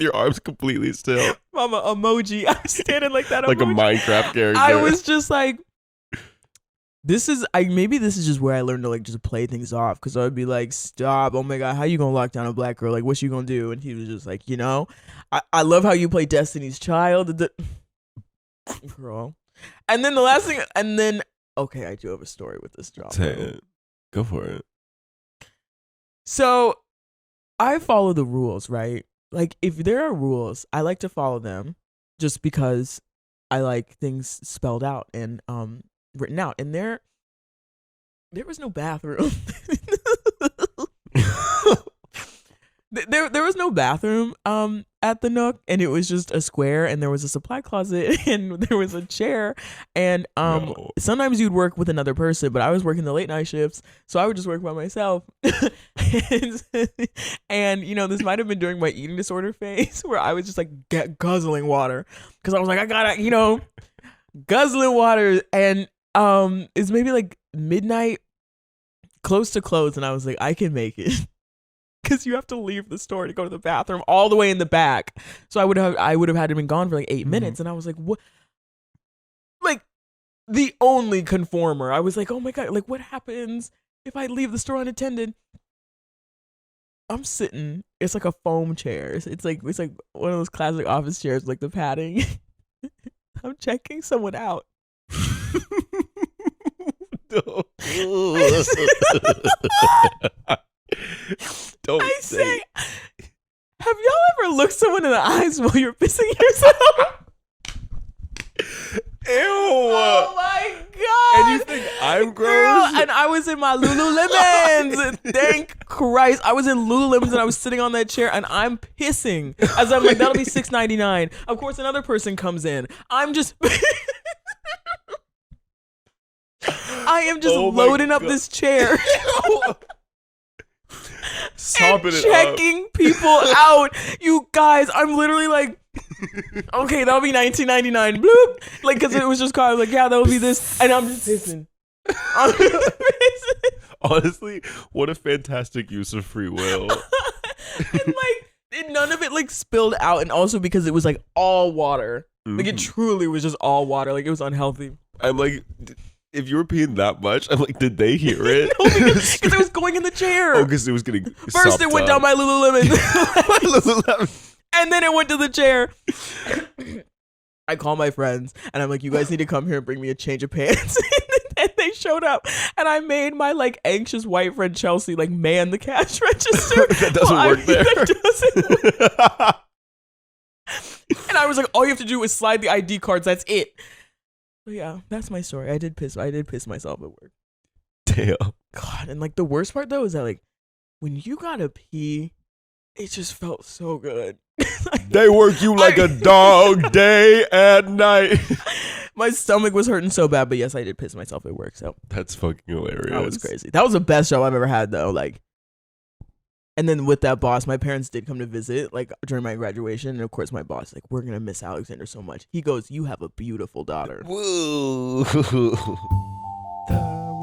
your arms completely still. Mama emoji. I'm standing like that. Like emoji. a Minecraft character. I was just like, maybe this is just where I learned to like just play things off, because I would be like, stop, oh my god, how you gonna lock down a black girl, like what's you gonna do? And he was just like, I love how you play Destiny's Child. Girl. And then the last thing, okay, I do have a story with this job. Say it. Go for it. So I follow the rules, right? Like if there are rules, I like to follow them just because I like things spelled out and written out. And there was no bathroom. There was no bathroom at the Nook, and it was just a square, and there was a supply closet, and there was a chair, and sometimes you'd work with another person, but I was working the late night shifts, so I would just work by myself. And this might have been during my eating disorder phase where I was just like guzzling water, because I was like, I gotta guzzling water. And it's maybe like midnight, close to close, and I was like, I can make it. Because you have to leave the store to go to the bathroom all the way in the back. So I would have had to been gone for like 8 minutes. And I was like, what? Like the only conformer. I was like, oh my God, like what happens if I leave the store unattended? I'm sitting, it's like a foam chair. It's like one of those classic office chairs, like the padding. I'm checking someone out. I say, have y'all ever looked someone in the eyes while you're pissing yourself? Ew. Oh my God. And you think I'm gross? Girl, and I was in my Lululemons. Thank Christ. I was in Lululemons and I was sitting on that chair and I'm pissing. As I'm like, that'll be $6.99. Of course, another person comes in. I'm just... I am just loading up this chair. Sopping and checking people out. You guys, I'm literally like, okay, that'll be $19.99. Bloop. Like, because it was just called, like, yeah, that'll be this. And I'm just pissing. Honestly, what a fantastic use of free will. And like, none of it like spilled out. And also because it was like all water. Like, it truly was just all water. Like, it was unhealthy. I'm like, if you were peeing that much, I'm like, did they hear it? No, because it was going in the chair. Oh, because it was getting First it went down my Lululemon. And then it went to the chair. I call my friends and I'm like, you guys need to come here and bring me a change of pants. And they showed up and I made my like anxious white friend Chelsea like man the cash register. That doesn't work there. That doesn't work. And I was like, all you have to do is slide the ID cards. That's it. But yeah, that's my story. I did piss myself at work. Damn. God, and like the worst part though is that like when you gotta pee, it just felt so good. Like, they work you like a dog day and night. My stomach was hurting so bad, but yes, I did piss myself at work. So that's fucking hilarious. That was crazy. That was the best job I've ever had though. Like, and then with that boss, my parents did come to visit like during my graduation, and of course my boss like, we're gonna miss Alexander so much. He goes, you have a beautiful daughter. Whoa. The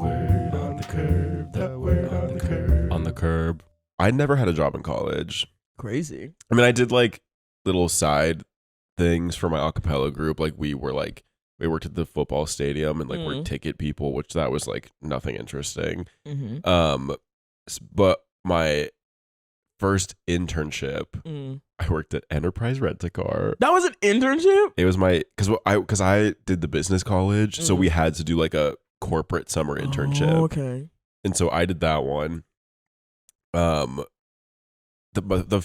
word on the curb. The word on the curb. On the curb. I never had a job in college. Crazy. I mean, I did like little side things for my a cappella group. Like we worked at the football stadium and like we're ticket people, which that was like nothing interesting. But my first internship, I worked at Enterprise Rent-A-Car. That was an internship? It was my because I did the business college, so we had to do like a corporate summer internship. Oh, okay. And so I did that one. The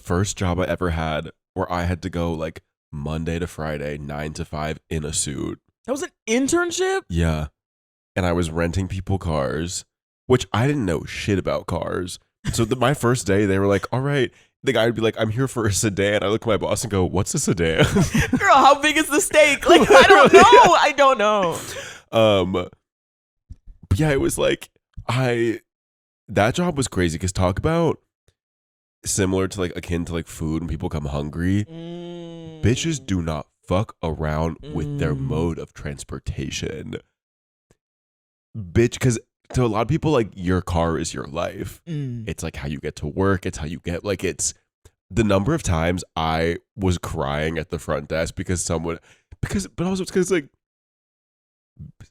first job I ever had where I had to go like Monday to Friday, 9 to 5 in a suit. That was an internship? Yeah. And I was renting people cars, which I didn't know shit about cars. So my first day, they were like, all right. The guy would be like, I'm here for a sedan. I look at my boss and go, what's a sedan? Girl, how big is the steak? Like, I don't know. I don't know. But yeah, it was like, that job was crazy because talk about similar to like akin to like food when people come hungry. Bitches do not fuck around with their mode of transportation. Bitch, because to a lot of people, like your car is your life. It's like how you get to work. It's how you get like it's the number of times I was crying at the front desk but also it's because like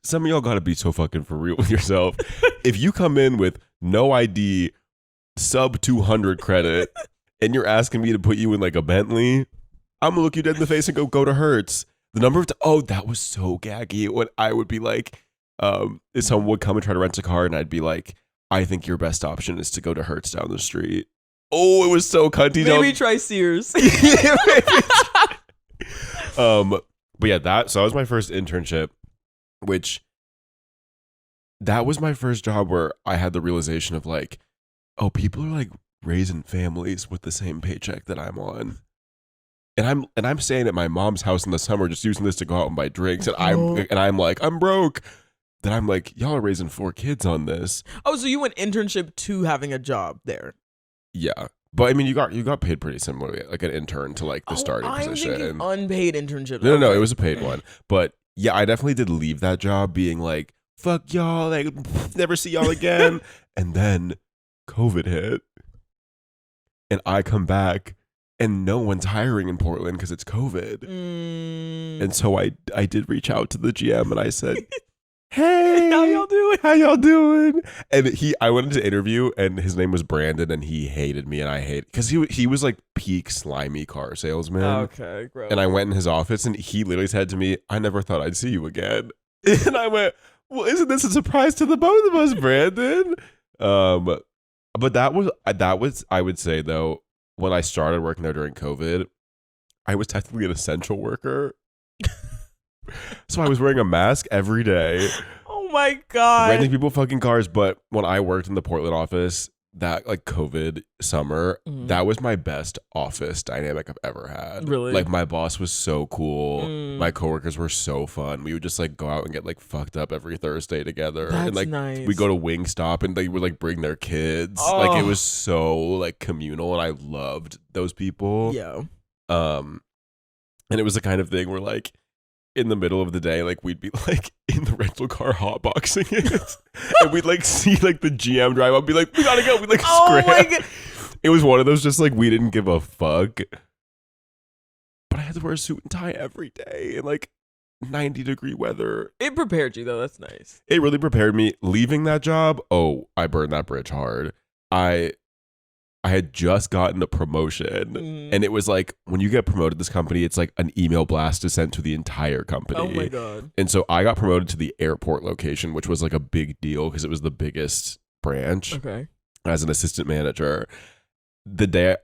some of y'all gotta be so fucking for real with yourself. If you come in with no ID, sub 200 credit, and you're asking me to put you in like a Bentley, I'm gonna look you dead in the face and go to Hertz. The number of that was so gaggy when I would be like, if someone would come and try to rent a car and I'd be like, I think your best option is to go to Hertz down the street. Oh, it was so cunty. Maybe try Sears. But yeah, that was my first internship, which that was my first job where I had the realization of like, oh, people are like raising families with the same paycheck that I'm on. And I'm staying at my mom's house in the summer just using this to go out and buy drinks. And I'm like, I'm broke. Then I'm like, y'all are raising 4 kids on this. Oh, so you went internship to having a job there. Yeah. But I mean, you got paid pretty similarly, like an intern to like the starting position. I'm thinking unpaid internship. No, it was a paid one. But yeah, I definitely did leave that job being like, fuck y'all, like never see y'all again. And then COVID hit. And I come back and no one's hiring in Portland because it's COVID. And so I did reach out to the GM and I said, hey, how y'all doing? How y'all doing? And I went into interview and his name was Brandon and he hated me and I hate because he was like peak slimy car salesman. Okay, gross. And I went in his office and he literally said to me, I never thought I'd see you again. And I went, well, isn't this a surprise to the both of us, Brandon? But that was I would say though, when I started working there during COVID, I was technically an essential worker. So I was wearing a mask every day. Oh my God. Renting people fucking cars. But when I worked in the Portland office, that like COVID summer, that was my best office dynamic I've ever had. Really? Like my boss was so cool. My coworkers were so fun. We would just like go out and get like fucked up every Thursday together. That's and like nice. we go to Wingstop and they would like bring their kids. Like it was so like communal and I loved those people. Yeah. And it was the kind of thing where like in the middle of the day, like we'd be like in the rental car hotboxing it, and we'd like see like the GM drive up, be like, "We gotta go." We like scram. My God. It was one of those just like we didn't give a fuck. But I had to wear a suit and tie every day in like 90-degree weather. It prepared you though. That's nice. It really prepared me. Leaving that job, I burned that bridge hard. I had just gotten a promotion and it was like when you get promoted this company, it's like an email blast is sent to the entire company. Oh my God. And so I got promoted to the airport location, which was like a big deal because it was the biggest branch. Okay. As an assistant manager. The day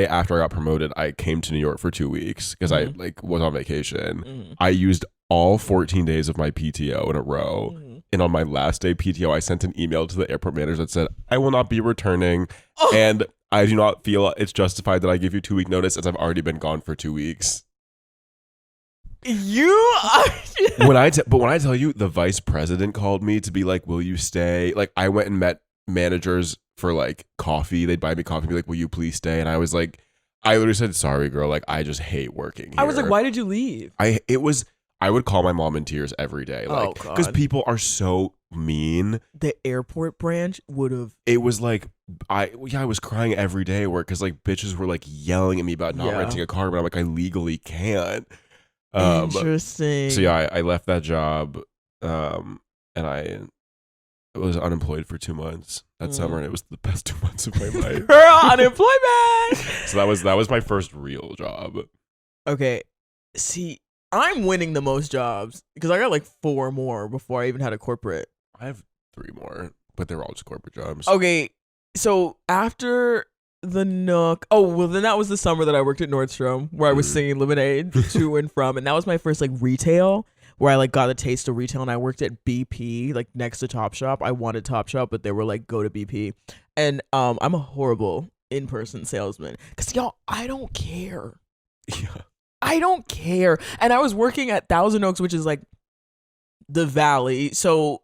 after I got promoted, I came to New York for 2 weeks because I like was on vacation. I used all 14 days of my PTO in a row. And on my last day PTO, I sent an email to the airport manager that said, I will not be returning. And I do not feel it's justified that I give you 2 week notice as I've already been gone for 2 weeks. When I tell you the vice president called me to be like, will you stay? Like I went and met managers for like coffee. They'd buy me coffee and be like, will you please stay? And I was like, I literally said, sorry, girl. Like I just hate working here. I was like, why did you leave? I would call my mom in tears every day. Like, because people are so mean. The airport branch would have. It was like, I was crying every day at work because like bitches were like yelling at me about not renting a car, but I'm like, I legally can't. Interesting. So yeah, I left that job, and I was unemployed for 2 months that summer, and it was the best 2 months of my life. Girl, unemployment. So that was my first real job. Okay, see, I'm winning the most jobs because I got like 4 more before I even had a corporate. I have 3 more, but they're all just corporate jobs. Okay, so after the Nook, then that was the summer that I worked at Nordstrom where I was singing Lemonade to and from, and that was my first like retail where I like got a taste of retail, and I worked at BP like next to Topshop. I wanted Topshop, but they were like go to BP, and I'm a horrible in-person salesman because y'all, I don't care. Yeah. I don't care. And I was working at Thousand Oaks, which is like the valley. So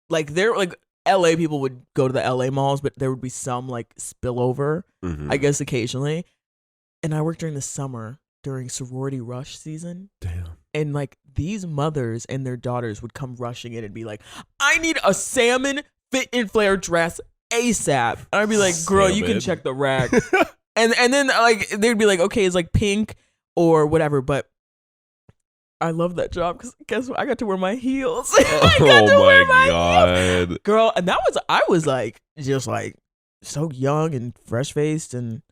like they're like LA people would go to the LA malls, but there would be some like spillover, I guess occasionally. And I worked during the summer during sorority rush season. Damn. And like these mothers and their daughters would come rushing in and be like, I need a salmon fit and flare dress ASAP. And I'd be like, girl, you can check the rack. and then like they'd be like, okay, it's like pink or whatever, but I love that job because guess what? I got to wear my heels. I got to wear my God. heels. Girl, and I was like just like so young and fresh faced, and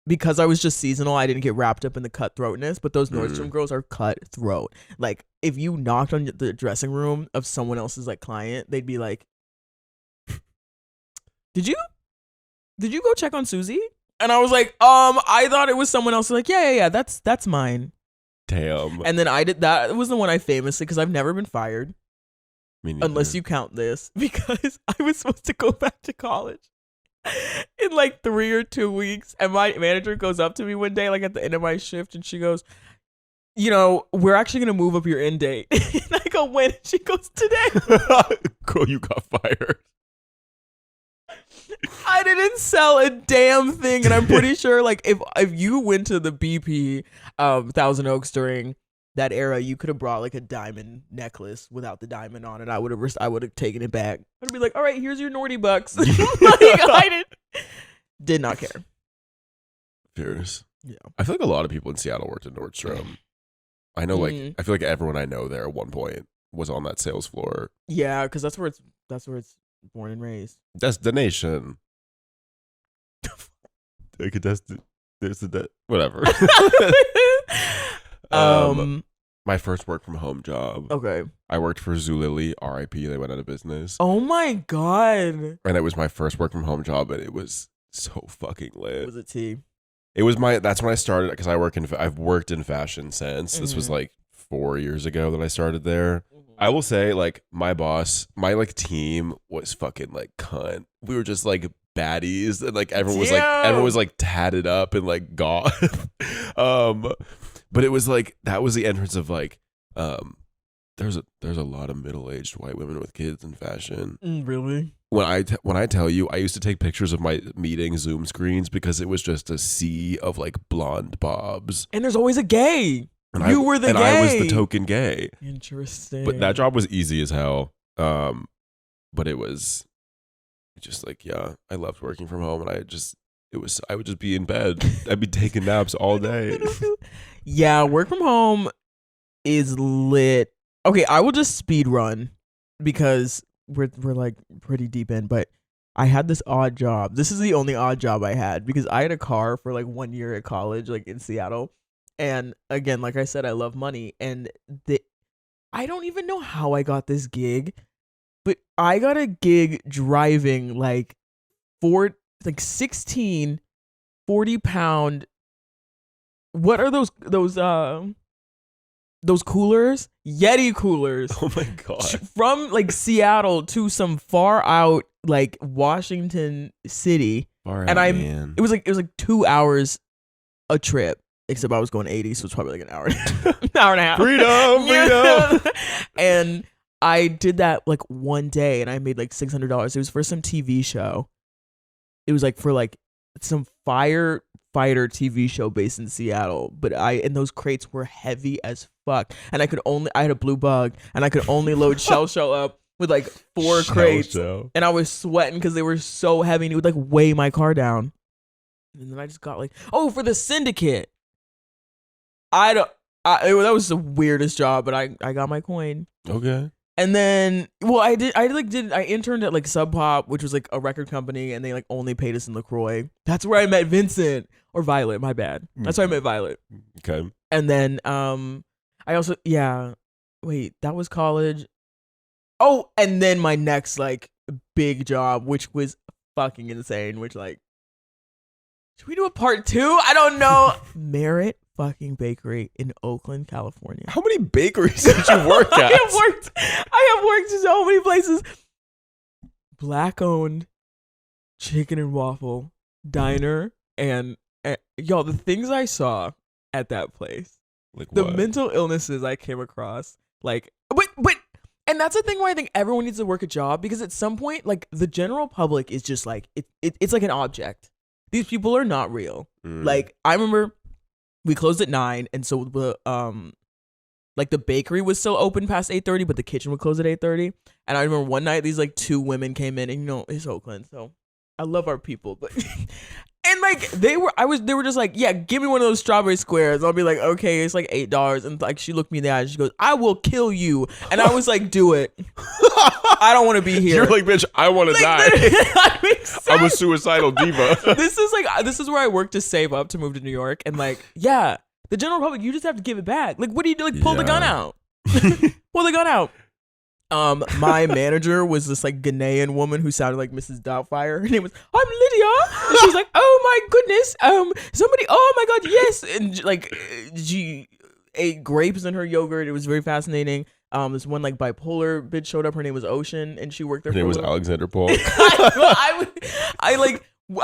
because I was just seasonal, I didn't get wrapped up in the cutthroatness, but those Nordstrom girls are cutthroat. Like if you knocked on the dressing room of someone else's like client, they'd be like, Did you go check on Susie? And I was like, I thought it was someone else. Like, yeah, that's mine. Damn. And then I did that. It was the one I famously, because I've never been fired. Me neither. Unless you count this, because I was supposed to go back to college in like 3 or 2 weeks. And my manager goes up to me one day, like at the end of my shift, and she goes, we're actually going to move up your end date. And I go, when? And she goes, today. Girl, you got fired. I didn't sell a damn thing, and I'm pretty sure like if you went to the BP Thousand Oaks during that era, you could have brought like a diamond necklace without the diamond on it. I would have taken it back. I'd be like, all right, here's your naughty bucks. Like, I did not care. Fierce. Yeah, I feel like a lot of people in Seattle worked at Nordstrom. I know, like I feel like everyone I know there at one point was on that sales floor. Yeah, because that's where it's born and raised. Destination. There's the whatever. My first work from home job. Okay. I worked for Zulily, R.I.P. They went out of business. Oh my god. And it was my first work from home job, and it was so fucking lit. Was it tea? It was that's when I started, because I've worked in fashion since. This was like 4 years ago that I started there. I will say, like, my boss, my like team was fucking like cunt. We were just like baddies, and like everyone was like tatted up and like goth. But it was like that was the entrance of like there's a lot of middle-aged white women with kids in fashion. Really? When I tell you, I used to take pictures of my meeting Zoom screens because it was just a sea of like blonde bobs. And there's always a gay. And you were the and gay. I was the token gay. Interesting. But that job was easy as hell. But it was just like, yeah, I loved working from home, and I would just be in bed. I'd be taking naps all day. Yeah, work from home is lit. Okay, I will just speed run because we're like pretty deep in, but I had this odd job. This is the only odd job I had because I had a car for like 1 year at college, like in Seattle. And again, like I said, I love money. And I don't even know how I got this gig, but I got a gig driving like 16 40-pound. What are those coolers? Yeti coolers. Oh my god. From like Seattle to some far out like Washington City. It was like 2 hours a trip. Except I was going 80, so it's probably like an hour, an hour and a half. Freedom. And I did that like one day, and I made like $600. It was for some TV show. It was like for like some firefighter TV show based in Seattle. But and those crates were heavy as fuck, and I had a blue bug, and I could only load shell up with like 4 crates, and I was sweating because they were so heavy, and it would like weigh my car down. And then I just got like, for the syndicate. That was the weirdest job, but I got my coin. Okay. And then, well, I interned at like Sub Pop, which was like a record company, and they like only paid us in LaCroix. That's where I met Vincent or Violet. My bad. That's where I met Violet. Okay. And then, I also, wait, that was college. Oh, and then my next like big job, which was fucking insane, which like, should we do a part 2? I don't know. Merit fucking Bakery in Oakland, California. How many bakeries did you work at? I have worked so many places. Black owned chicken and waffle diner, and y'all, the things I saw at that place, Like the what? mental illnesses I came across, like, but and that's the thing where I think everyone needs to work a job, because at some point, like, the general public is just like it's like an object. These people are not real. Like, I remember we closed at 9, and so the like the bakery was still open past 8:30, but the kitchen would close at 8:30. And I remember one night these like 2 women came in, and you know, it's Oakland, so I love our people, but and like they were just like, yeah, give me one of those strawberry squares. I'll be like, okay, it's like $8. And like she looked me in the eye and she goes, I will kill you. And I was like, do it. I don't want to be here. You're like, bitch, I want to die. I'm a suicidal diva. This is where I work to save up to move to New York. And like, yeah, the general public, you just have to give it back. Like, what do you do? Like, pull the gun out. Pull the gun out. My manager was this like Ghanaian woman who sounded like Mrs. Doubtfire. Her name was, I'm Lydia. And she was like, oh my goodness. Somebody, oh my God, yes. And like, she ate grapes in her yogurt. It was very fascinating. This one like bipolar bitch showed up. Her name was Ocean, and she worked there. Her name was Alexander Paul. I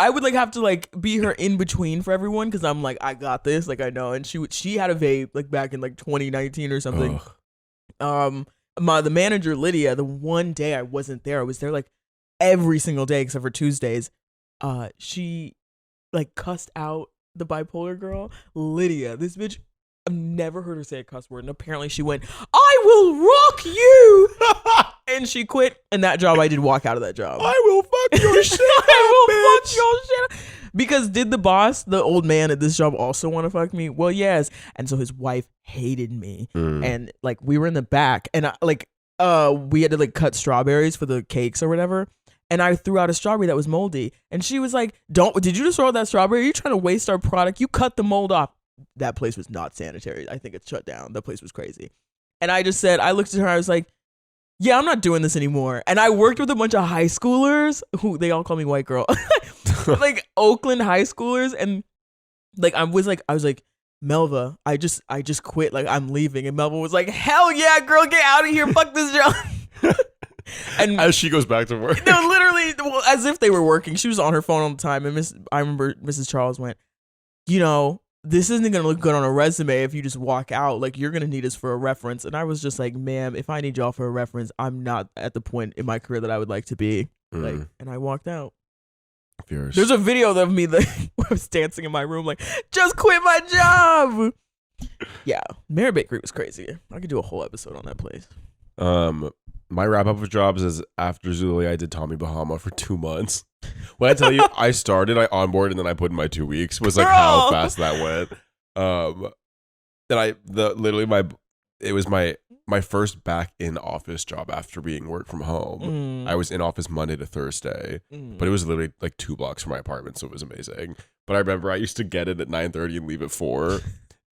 would like have to like be her in between for everyone, because I'm like, I got this, like I know. And she had a vape like back in like 2019 or something. The manager Lydia, the one day I wasn't there, I was there like every single day except for Tuesdays. She like cussed out the bipolar girl, Lydia. This bitch, I've never heard her say a cuss word, and apparently she went, I will rock you. And she quit, and that job, I did walk out of that job. I will fuck your shit. I will fuck your shit. Because did the boss, the old man at this job, also want to fuck me? Well, yes. And so his wife hated me, and like we were in the back, and we had to like cut strawberries for the cakes or whatever. And I threw out a strawberry that was moldy, and she was like, did you just throw out that strawberry? Are you trying to waste our product? You cut the mold off. That place was not sanitary. I think it's shut down. That place was crazy. And I just said, I looked at her, I was like, yeah, I'm not doing this anymore. And I worked with a bunch of high schoolers who they all call me white girl, like Oakland high schoolers. And like, I was like, Melva, I just quit. Like, I'm leaving. And Melva was like, hell yeah, girl, get out of here. Fuck this job. And as she goes back to work. No, literally, well, as if they were working. She was on her phone all the time. And I remember Mrs. Charles went, you know, this isn't going to look good on a resume if you just walk out. Like, you're going to need us for a reference. And I was just like, ma'am, if I need y'all for a reference, I'm not at the point in my career that I would like to be. Like, and I walked out. Fierce. There's a video of me where I was dancing in my room, like, just quit my job. Yeah, Mary Bakery was crazy. I could do a whole episode on that place. My wrap up of jobs is after Zuli, I did Tommy Bahama for 2 months. When I tell you, I onboarded, and then I put in my 2 weeks. Was like how fast that went. It was my first back in office job after being work from home. I was in office Monday to Thursday, but it was literally like 2 blocks from my apartment, so it was amazing. But I remember I used to get in at 9:30 and leave at 4.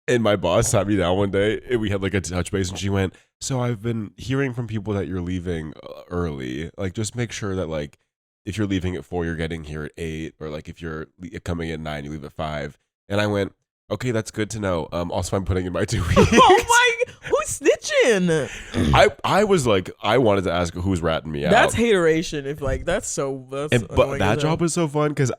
And my boss sat me down one day, and we had like a touch base, and she went, so I've been hearing from people that you're leaving early. Like, just make sure that like if you're leaving at 4, you're getting here at 8, or like if you're coming at 9, you leave at 5. And I went, okay, that's good to know. Also, I'm putting in my 2 weeks. Oh my, who's snitching? I was like, I wanted to ask who's ratting me out. That's hateration. If like that's but that job was so fun because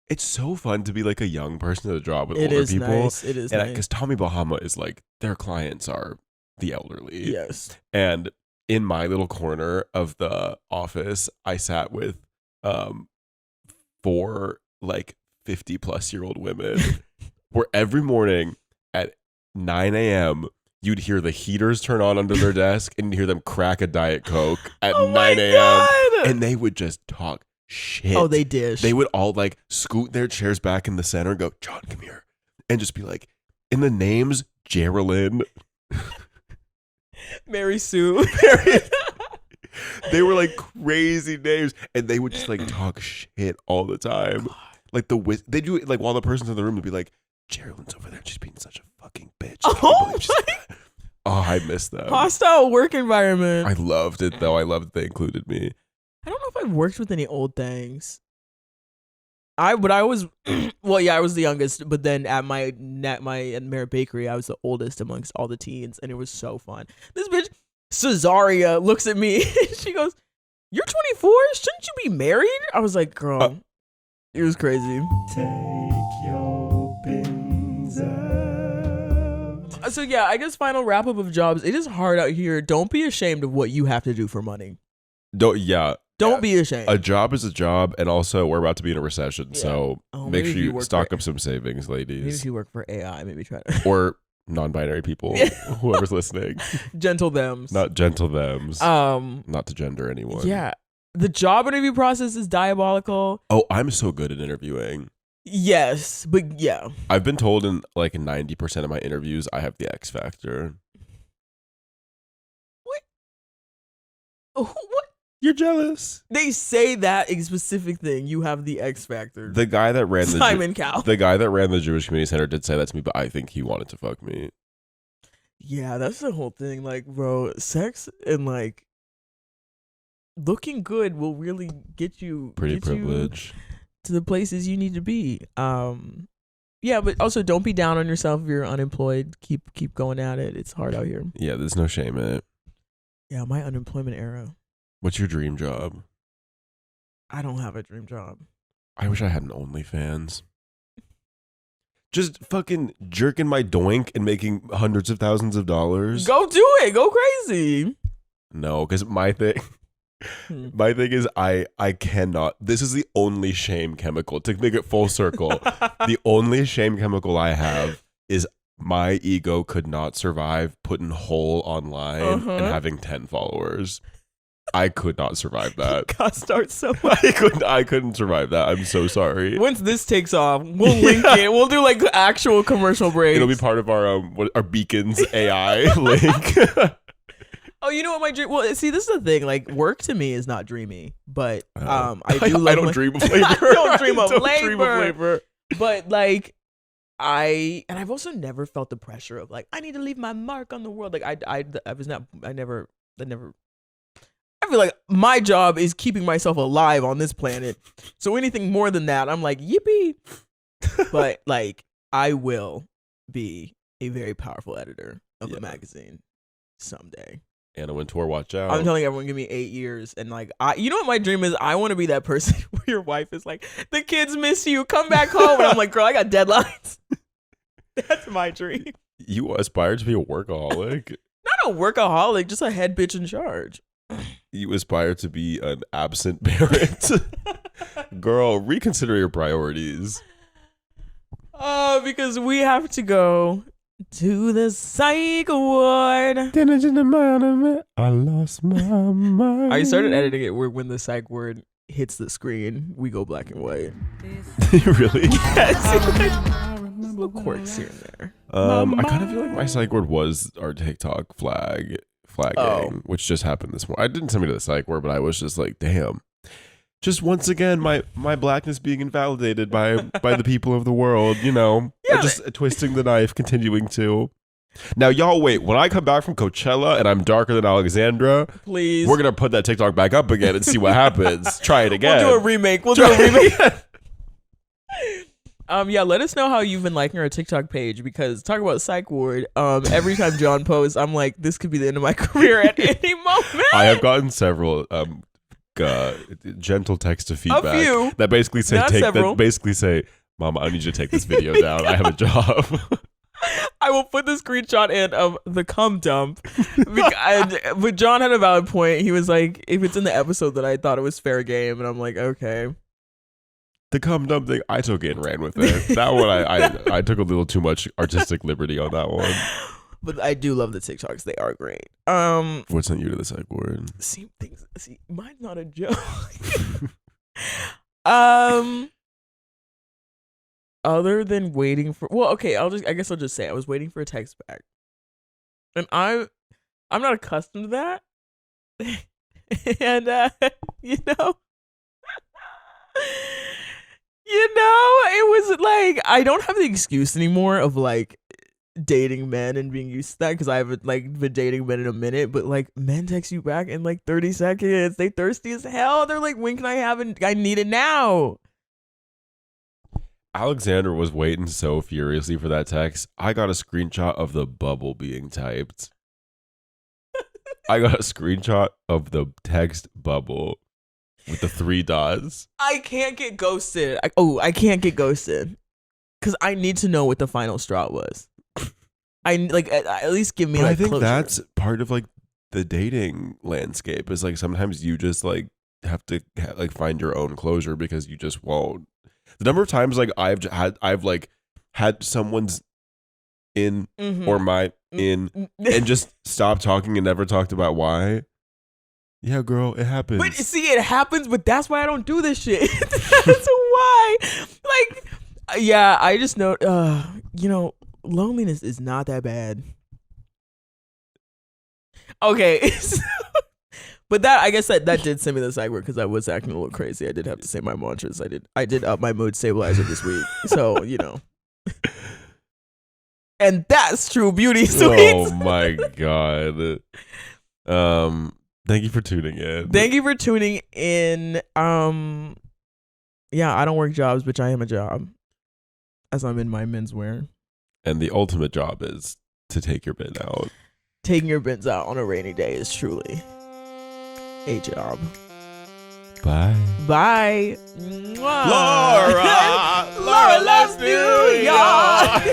it's so fun to be like a young person at a job with older people. Nice. It is nice. Because Tommy Bahama is like, their clients are the elderly. Yes. And in my little corner of the office, I sat with 4 like 50-plus-year-old women where every morning at 9 a.m. you'd hear the heaters turn on under their desk and you'd hear them crack a Diet Coke at 9 a.m. And they would just talk shit. Oh, they dish. They would all like scoot their chairs back in the center and go, John, come here. And just be like, in the names, Geraldine. Mary Sue. They were like crazy names, and they would just like talk shit all the time. Like they do it like while the person's in the room would be like, Geraldine's over there, she's being such a fucking bitch. I can't believe she's I miss them. Hostile work environment. I loved it though. I loved that they included me. I don't know if I've worked with any old things. I was well, yeah, I was the youngest, but then at my Merit Bakery, I was the oldest amongst all the teens, and it was so fun. This bitch Cesaria looks at me and she goes, "You're 24? Shouldn't you be married?" I was like, "Girl, it was crazy." Take your binz out. So yeah, I guess final wrap up of jobs. It is hard out here. Don't be ashamed of what you have to do for money. Don't be ashamed. A job is a job, and also we're about to be in a recession, so make sure you stock up some savings, ladies. Maybe if you work for AI, maybe try to. Or non-binary people, whoever's listening. Gentle thems. Not gentle thems. Not to gender anyone. Yeah. The job interview process is diabolical. Oh, I'm so good at interviewing. Yes, but yeah. I've been told in like 90% of my interviews, I have the X factor. What? What? You're jealous. They say that a specific thing. You have the X factor. The guy that ran Simon Cowell. The guy that ran the Jewish Community Center did say that to me, but I think he wanted to fuck me. Yeah, that's the whole thing. Like, bro, sex and like looking good will really get you privilege to the places you need to be. Yeah, but also don't be down on yourself if you're unemployed. Keep going at it. It's hard out here. Yeah, there's no shame in it. Yeah, my unemployment era. What's your dream job? I don't have a dream job. I wish I had an OnlyFans. Just fucking jerking my doink and making hundreds of thousands of dollars. Go do it. Go crazy. No, because my thing is I cannot. This is the only shame chemical. To make it full circle, the only shame chemical I have is my ego could not survive putting whole online and having 10 followers. I could not survive that. God starts so I couldn't survive that. I'm so sorry. Once this takes off, we'll link it. We'll do like actual commercial breaks. It'll be part of our Beacons AI link. Oh, you know what my dream? Well, see, this is the thing. Like, work to me is not dreamy, but I do. I don't dream of labor. I don't dream of labor. But like, I've also never felt the pressure of like I need to leave my mark on the world. Like I feel like my job is keeping myself alive on this planet. So anything more than that, I'm like, yippee. But like, I will be a very powerful editor of a magazine someday. Anna Wintour, watch out. I'm telling everyone, give me 8 years. And like, you know what my dream is? I want to be that person where your wife is like, the kids miss you. Come back home. And I'm like, girl, I got deadlines. That's my dream. You aspire to be a workaholic? Not a workaholic, just a head bitch in charge. You aspire to be an absent parent? Girl, reconsider your priorities. Because we have to go to the Sike Award. I lost my mind. I started editing it where when the Sike word hits the screen, we go black and white. Really? Yes. Little quirks here and there. I kind of feel like my Sike word was our TikTok flagging, which just happened this morning. I didn't send me to the Sike word, but I was just like, damn. Just once again, my blackness being invalidated by the people of the world, you know. Yeah, just twisting the knife, continuing to. Now, y'all wait. When I come back from Coachella and I'm darker than Alexandra, please, we're going to put that TikTok back up again and see what happens. Try it again. We'll do a remake. Yeah, let us know how you've been liking our TikTok page, because talk about Psych Ward. Every time John posts, I'm like, this could be the end of my career at any moment. I have gotten several gentle text of feedback A few. that basically say, Mama, I need you to take this video down. I have a job. I will put the screenshot in of the cum dump. But John had a valid point. He was like, if it's in the episode, that I thought it was fair game. And I'm like, okay. The cum dump thing, I took it and ran with it. That one, I took a little too much artistic liberty on that one. But I do love the TikToks. They are great. What's not you to the Psych word? See, mine's not a joke. Other than waiting for, I guess I'll just say I was waiting for a text back. And I I'm not accustomed to that. And you know, it was like I don't have the excuse anymore of like dating men and being used to that because I haven't like been dating men in a minute. But like men text you back in like 30 seconds. They thirsty as hell. They're like, when can I have it? I need it now. Alexander was waiting so furiously for that text. I got a screenshot of the bubble being typed. I got a screenshot of the text bubble with the 3 dots. I can't get ghosted. I can't get ghosted because I need to know what the final straw was. I like at least give me But like I think closure. that's part of like the dating landscape is like sometimes you just like have to like find your own closure because you just won't. The number of times like I've like had someone's in or my in and just stop talking and never talked about why. Yeah, girl, it happens. But see, it happens, but that's why I don't do this shit. That's why. Like, yeah, I just know, you know, loneliness is not that bad. Okay. But that, I guess that did send me the Sike because I was acting a little crazy. I did have to say my mantras. I did up my mood stabilizer this week. So, you know. And that's true beauty, sweet. Oh my God. Thank you for tuning in. Thank you for tuning in. Yeah, I don't work jobs, bitch. I am a job. As I'm in my menswear. And the ultimate job is to take your bin out. Taking your bins out on a rainy day is truly a job. Bye. Bye. Laura, Laura loves New York.